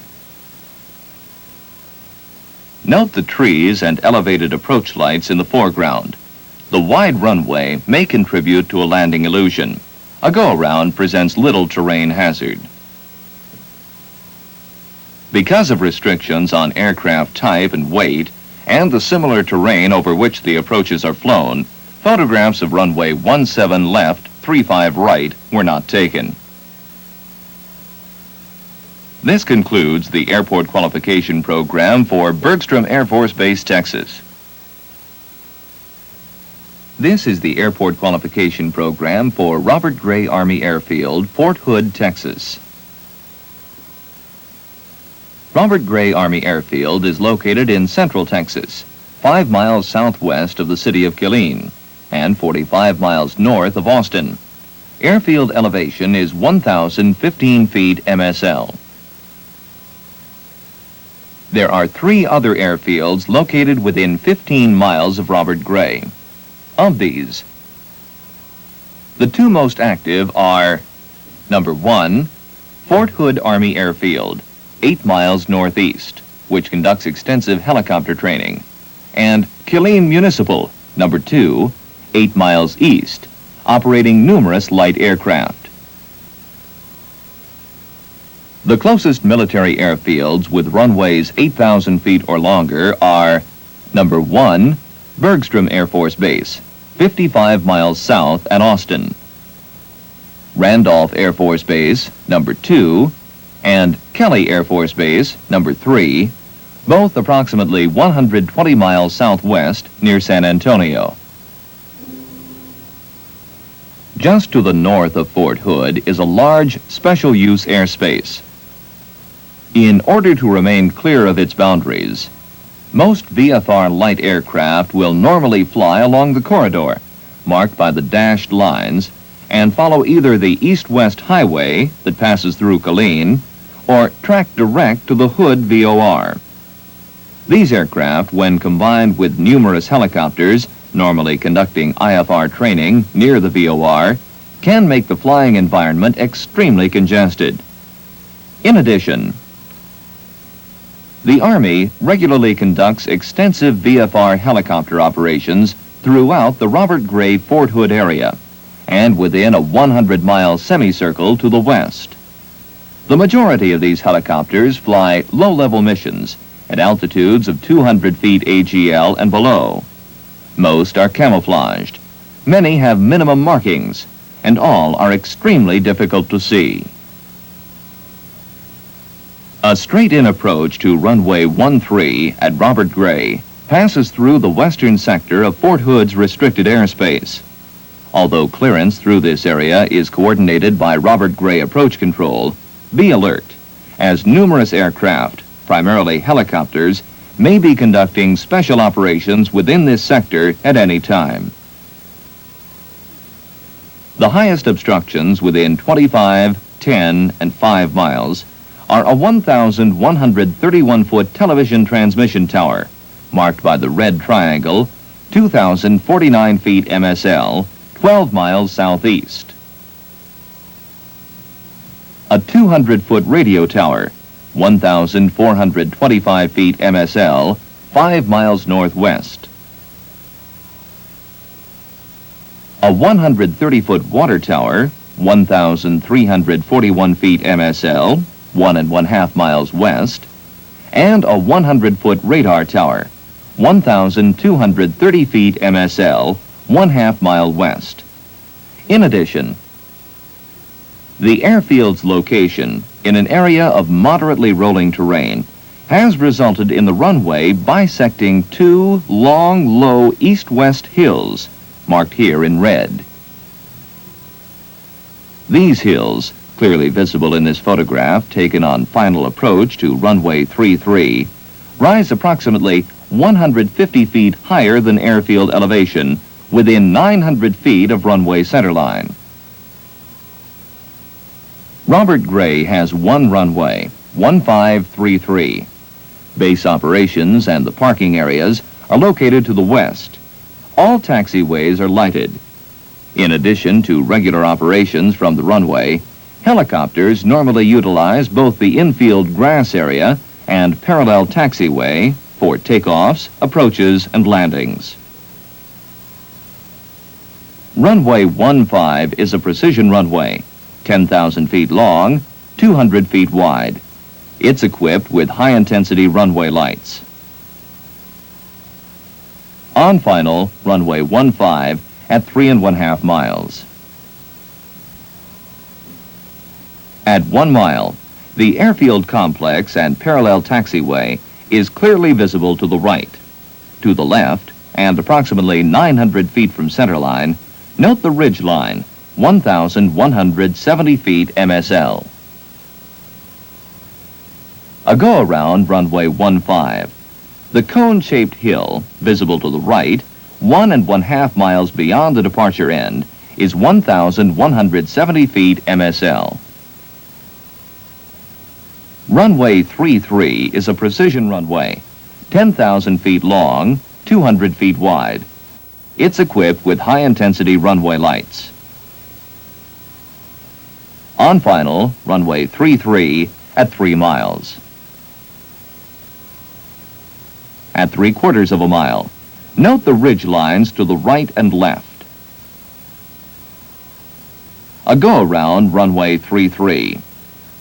Note the trees and elevated approach lights in the foreground. The wide runway may contribute to a landing illusion. A go-around presents little terrain hazard. Because of restrictions on aircraft type and weight, and the similar terrain over which the approaches are flown, photographs of runway 17 left, 35 right were not taken. This concludes the airport qualification program for Bergstrom Air Force Base, Texas. This is the airport qualification program for Robert Gray Army Airfield, Fort Hood, Texas. Robert Gray Army Airfield is located in central Texas, 5 miles southwest of the city of Killeen and 45 miles north of Austin. Airfield elevation is 1,015 feet MSL. There are 3 other airfields located within 15 miles of Robert Gray. Of these, the 2 most active are number 1, Fort Hood Army Airfield, 8 miles northeast, which conducts extensive helicopter training, and Killeen Municipal, number 2, 8 miles east, operating numerous light aircraft. The closest military airfields with runways 8,000 feet or longer are number 1, Bergstrom Air Force Base, 55 miles south at Austin, Randolph Air Force Base, number 2, and Kelly Air Force Base, number 3, both approximately 120 miles southwest near San Antonio. Just to the north of Fort Hood is a large special use airspace. In order to remain clear of its boundaries, most VFR light aircraft will normally fly along the corridor, marked by the dashed lines, and follow either the east-west highway that passes through Killeen or track direct to the Hood VOR. These aircraft, when combined with numerous helicopters normally conducting IFR training near the VOR, can make the flying environment extremely congested. In addition, the Army regularly conducts extensive VFR helicopter operations throughout the Robert Gray Fort Hood area and within a 100-mile semicircle to the west. The majority of these helicopters fly low-level missions at altitudes of 200 feet AGL and below. Most are camouflaged. Many have minimum markings, and all are extremely difficult to see. A straight-in approach to runway 13 at Robert Gray passes through the western sector of Fort Hood's restricted airspace. Although clearance through this area is coordinated by Robert Gray Approach Control, be alert, as numerous aircraft, primarily helicopters, may be conducting special operations within this sector at any time. The highest obstructions within 25, 10, and 5 miles are a 1,131-foot television transmission tower, marked by the red triangle, 2,049 feet MSL, 12 miles southeast. A 200-foot radio tower, 1,425 feet MSL, 5 miles northwest. A 130-foot water tower, 1,341 feet MSL, 1½ miles west, and a 100-foot radar tower, 1,230 feet MSL, 1/2 mile west. In addition, the airfield's location in an area of moderately rolling terrain has resulted in the runway bisecting 2 long, low east-west hills, marked here in red. These hills, clearly visible in this photograph taken on final approach to runway 33, rise approximately 150 feet higher than airfield elevation within 900 feet of runway centerline. Robert Gray has 1 runway, 1533. Base operations and the parking areas are located to the west. All taxiways are lighted. In addition to regular operations from the runway, helicopters normally utilize both the infield grass area and parallel taxiway for takeoffs, approaches, and landings. Runway 15 is a precision runway, 10,000 feet long, 200 feet wide. It's equipped with high-intensity runway lights. On final, runway 15 at 3½ miles. At 1 mile, the airfield complex and parallel taxiway is clearly visible to the right. To the left, and approximately 900 feet from centerline, note the ridge line, 1,170 feet MSL. A go-around runway 15. The cone-shaped hill, visible to the right, 1½ miles beyond the departure end, is 1,170 feet MSL. Runway 33 is a precision runway, 10,000 feet long, 200 feet wide. It's equipped with high-intensity runway lights. On final, runway 33 at 3 miles. At 3/4 of a mile, note the ridge lines to the right and left. A go-around runway 33.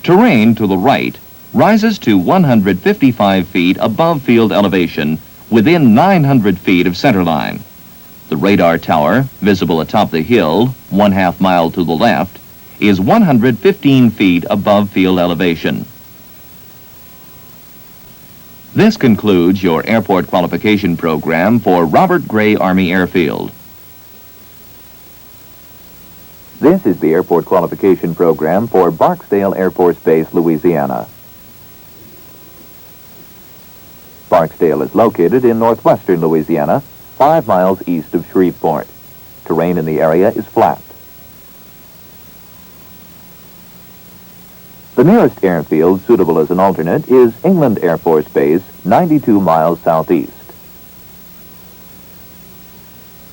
Terrain to the right rises to 155 feet above field elevation within 900 feet of centerline. The radar tower, visible atop the hill, 1/2 mile to the left, is 115 feet above field elevation. This concludes your airport qualification program for Robert Gray Army Airfield. This is the airport qualification program for Barksdale Air Force Base, Louisiana. Barksdale is located in northwestern Louisiana, 5 miles east of Shreveport. Terrain in the area is flat. The nearest airfield suitable as an alternate is England Air Force Base, 92 miles southeast.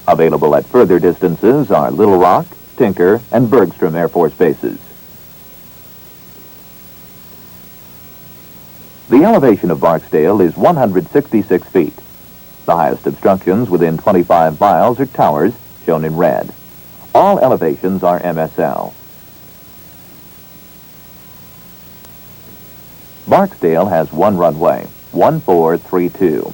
Available at further distances are Little Rock, Tinker, and Bergstrom Air Force bases. The elevation of Barksdale is 166 feet. The highest obstructions within 25 miles are towers, shown in red. All elevations are MSL. Barksdale has one runway, 1432,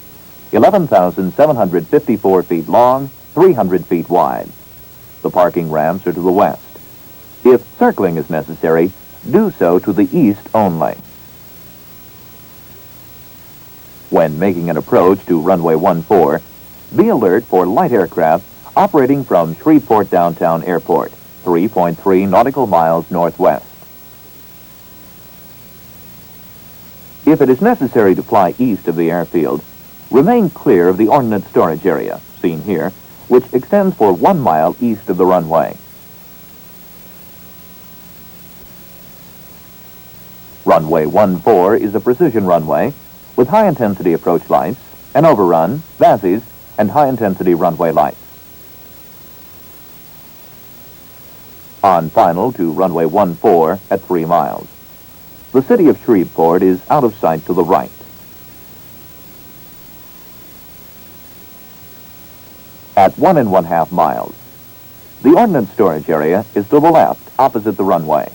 11,754 feet long, 300 feet wide. The parking ramps are to the west. If circling is necessary, do so to the east only. When making an approach to runway 14, be alert for light aircraft operating from Shreveport Downtown Airport, 3.3 nautical miles northwest. If it is necessary to fly east of the airfield, remain clear of the ordnance storage area, seen here, which extends for 1 mile east of the runway. Runway 14 is a precision runway with high-intensity approach lights, an overrun, VASIs, and high-intensity runway lights. On final to runway 14 at 3 miles. The city of Shreveport is out of sight to the right. At 1½ miles, the ordnance storage area is to the left, opposite the runway.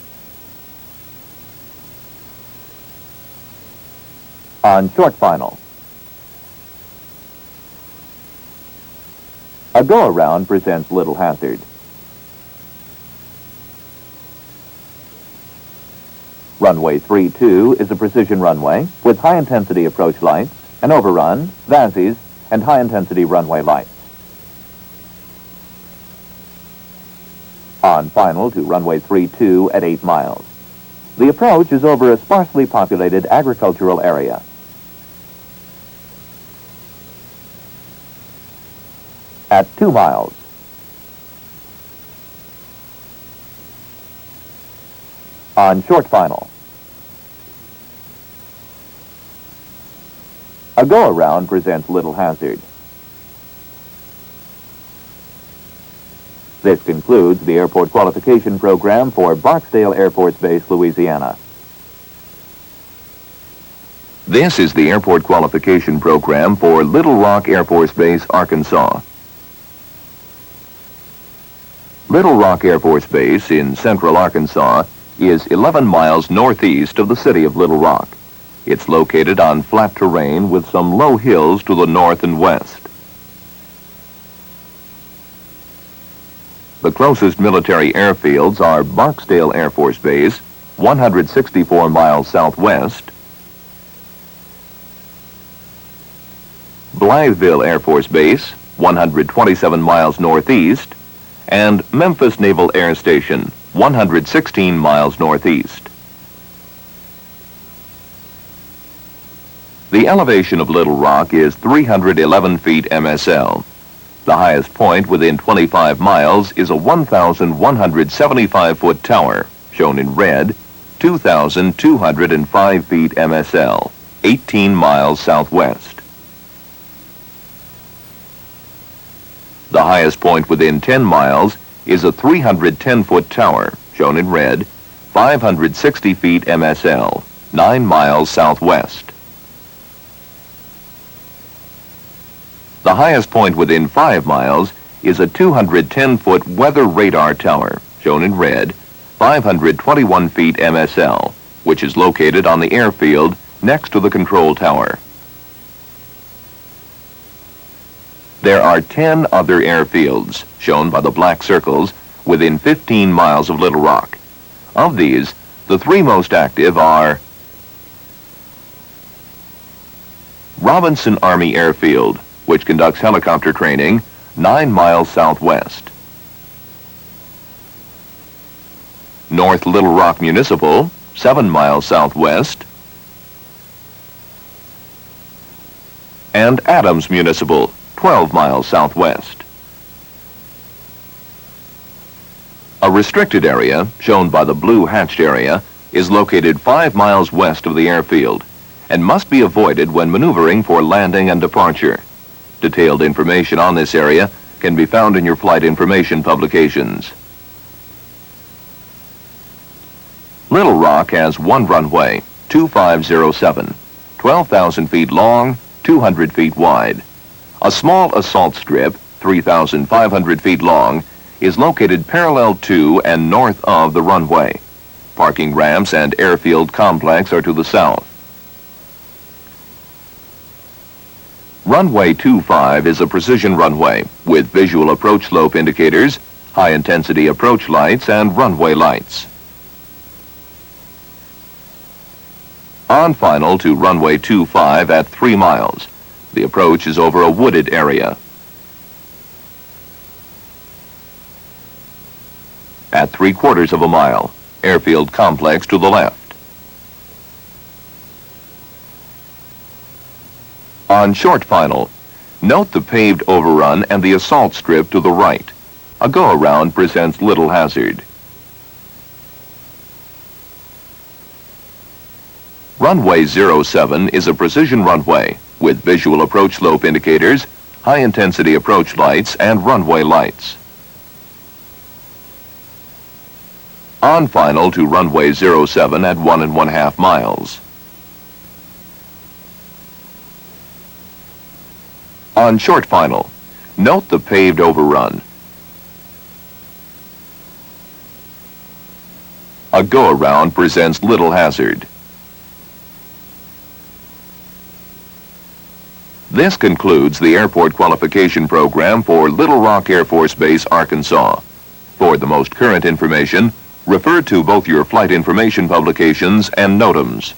On short final, a go-around presents little hazard. Runway 32 is a precision runway with high-intensity approach lights, an overrun, VASIs, and high-intensity runway lights. On final to runway 32 at 8 miles. The approach is over a sparsely populated agricultural area. At 2 miles. On short final. A go-around presents little hazard. This concludes the airport qualification program for Barksdale Air Force Base, Louisiana. This is the airport qualification program for Little Rock Air Force Base, Arkansas. Little Rock Air Force Base in central Arkansas is 11 miles northeast of the city of Little Rock. It's located on flat terrain with some low hills to the north and west. The closest military airfields are Barksdale Air Force Base, 164 miles southwest, Blytheville Air Force Base, 127 miles northeast, and Memphis Naval Air Station, 116 miles northeast. The elevation of Little Rock is 311 feet MSL. The highest point within 25 miles is a 1,175-foot tower, shown in red, 2,205 feet MSL, 18 miles southwest. The highest point within 10 miles is a 310-foot tower, shown in red, 560 feet MSL, 9 miles southwest. The highest point within 5 miles is a 210-foot weather radar tower, shown in red, 521 feet MSL, which is located on the airfield next to the control tower. There are 10 other airfields, shown by the black circles, within 15 miles of Little Rock. Of these, the 3 most active are Robinson Army Airfield, which conducts helicopter training 9 miles southwest. North Little Rock Municipal, 7 miles southwest. And Adams Municipal, 12 miles southwest. A restricted area, shown by the blue hatched area, is located 5 miles west of the airfield and must be avoided when maneuvering for landing and departure. Detailed information on this area can be found in your flight information publications. Little Rock has 1 runway, 2507, 12,000 feet long, 200 feet wide. A small assault strip, 3,500 feet long, is located parallel to and north of the runway. Parking ramps and airfield complex are to the south. Runway 25 is a precision runway with visual approach slope indicators, high-intensity approach lights, and runway lights. On final to runway 25 at 3 miles. The approach is over a wooded area. At 3/4 of a mile, airfield complex to the left. On short final, note the paved overrun and the assault strip to the right. A go-around presents little hazard. Runway 07 is a precision runway with visual approach slope indicators, high-intensity approach lights, and runway lights. On final to runway 07 at 1 1/2 miles. On short final, note the paved overrun. A go-around presents little hazard. This concludes the airport qualification program for Little Rock Air Force Base, Arkansas. For the most current information, refer to both your flight information publications and NOTAMs.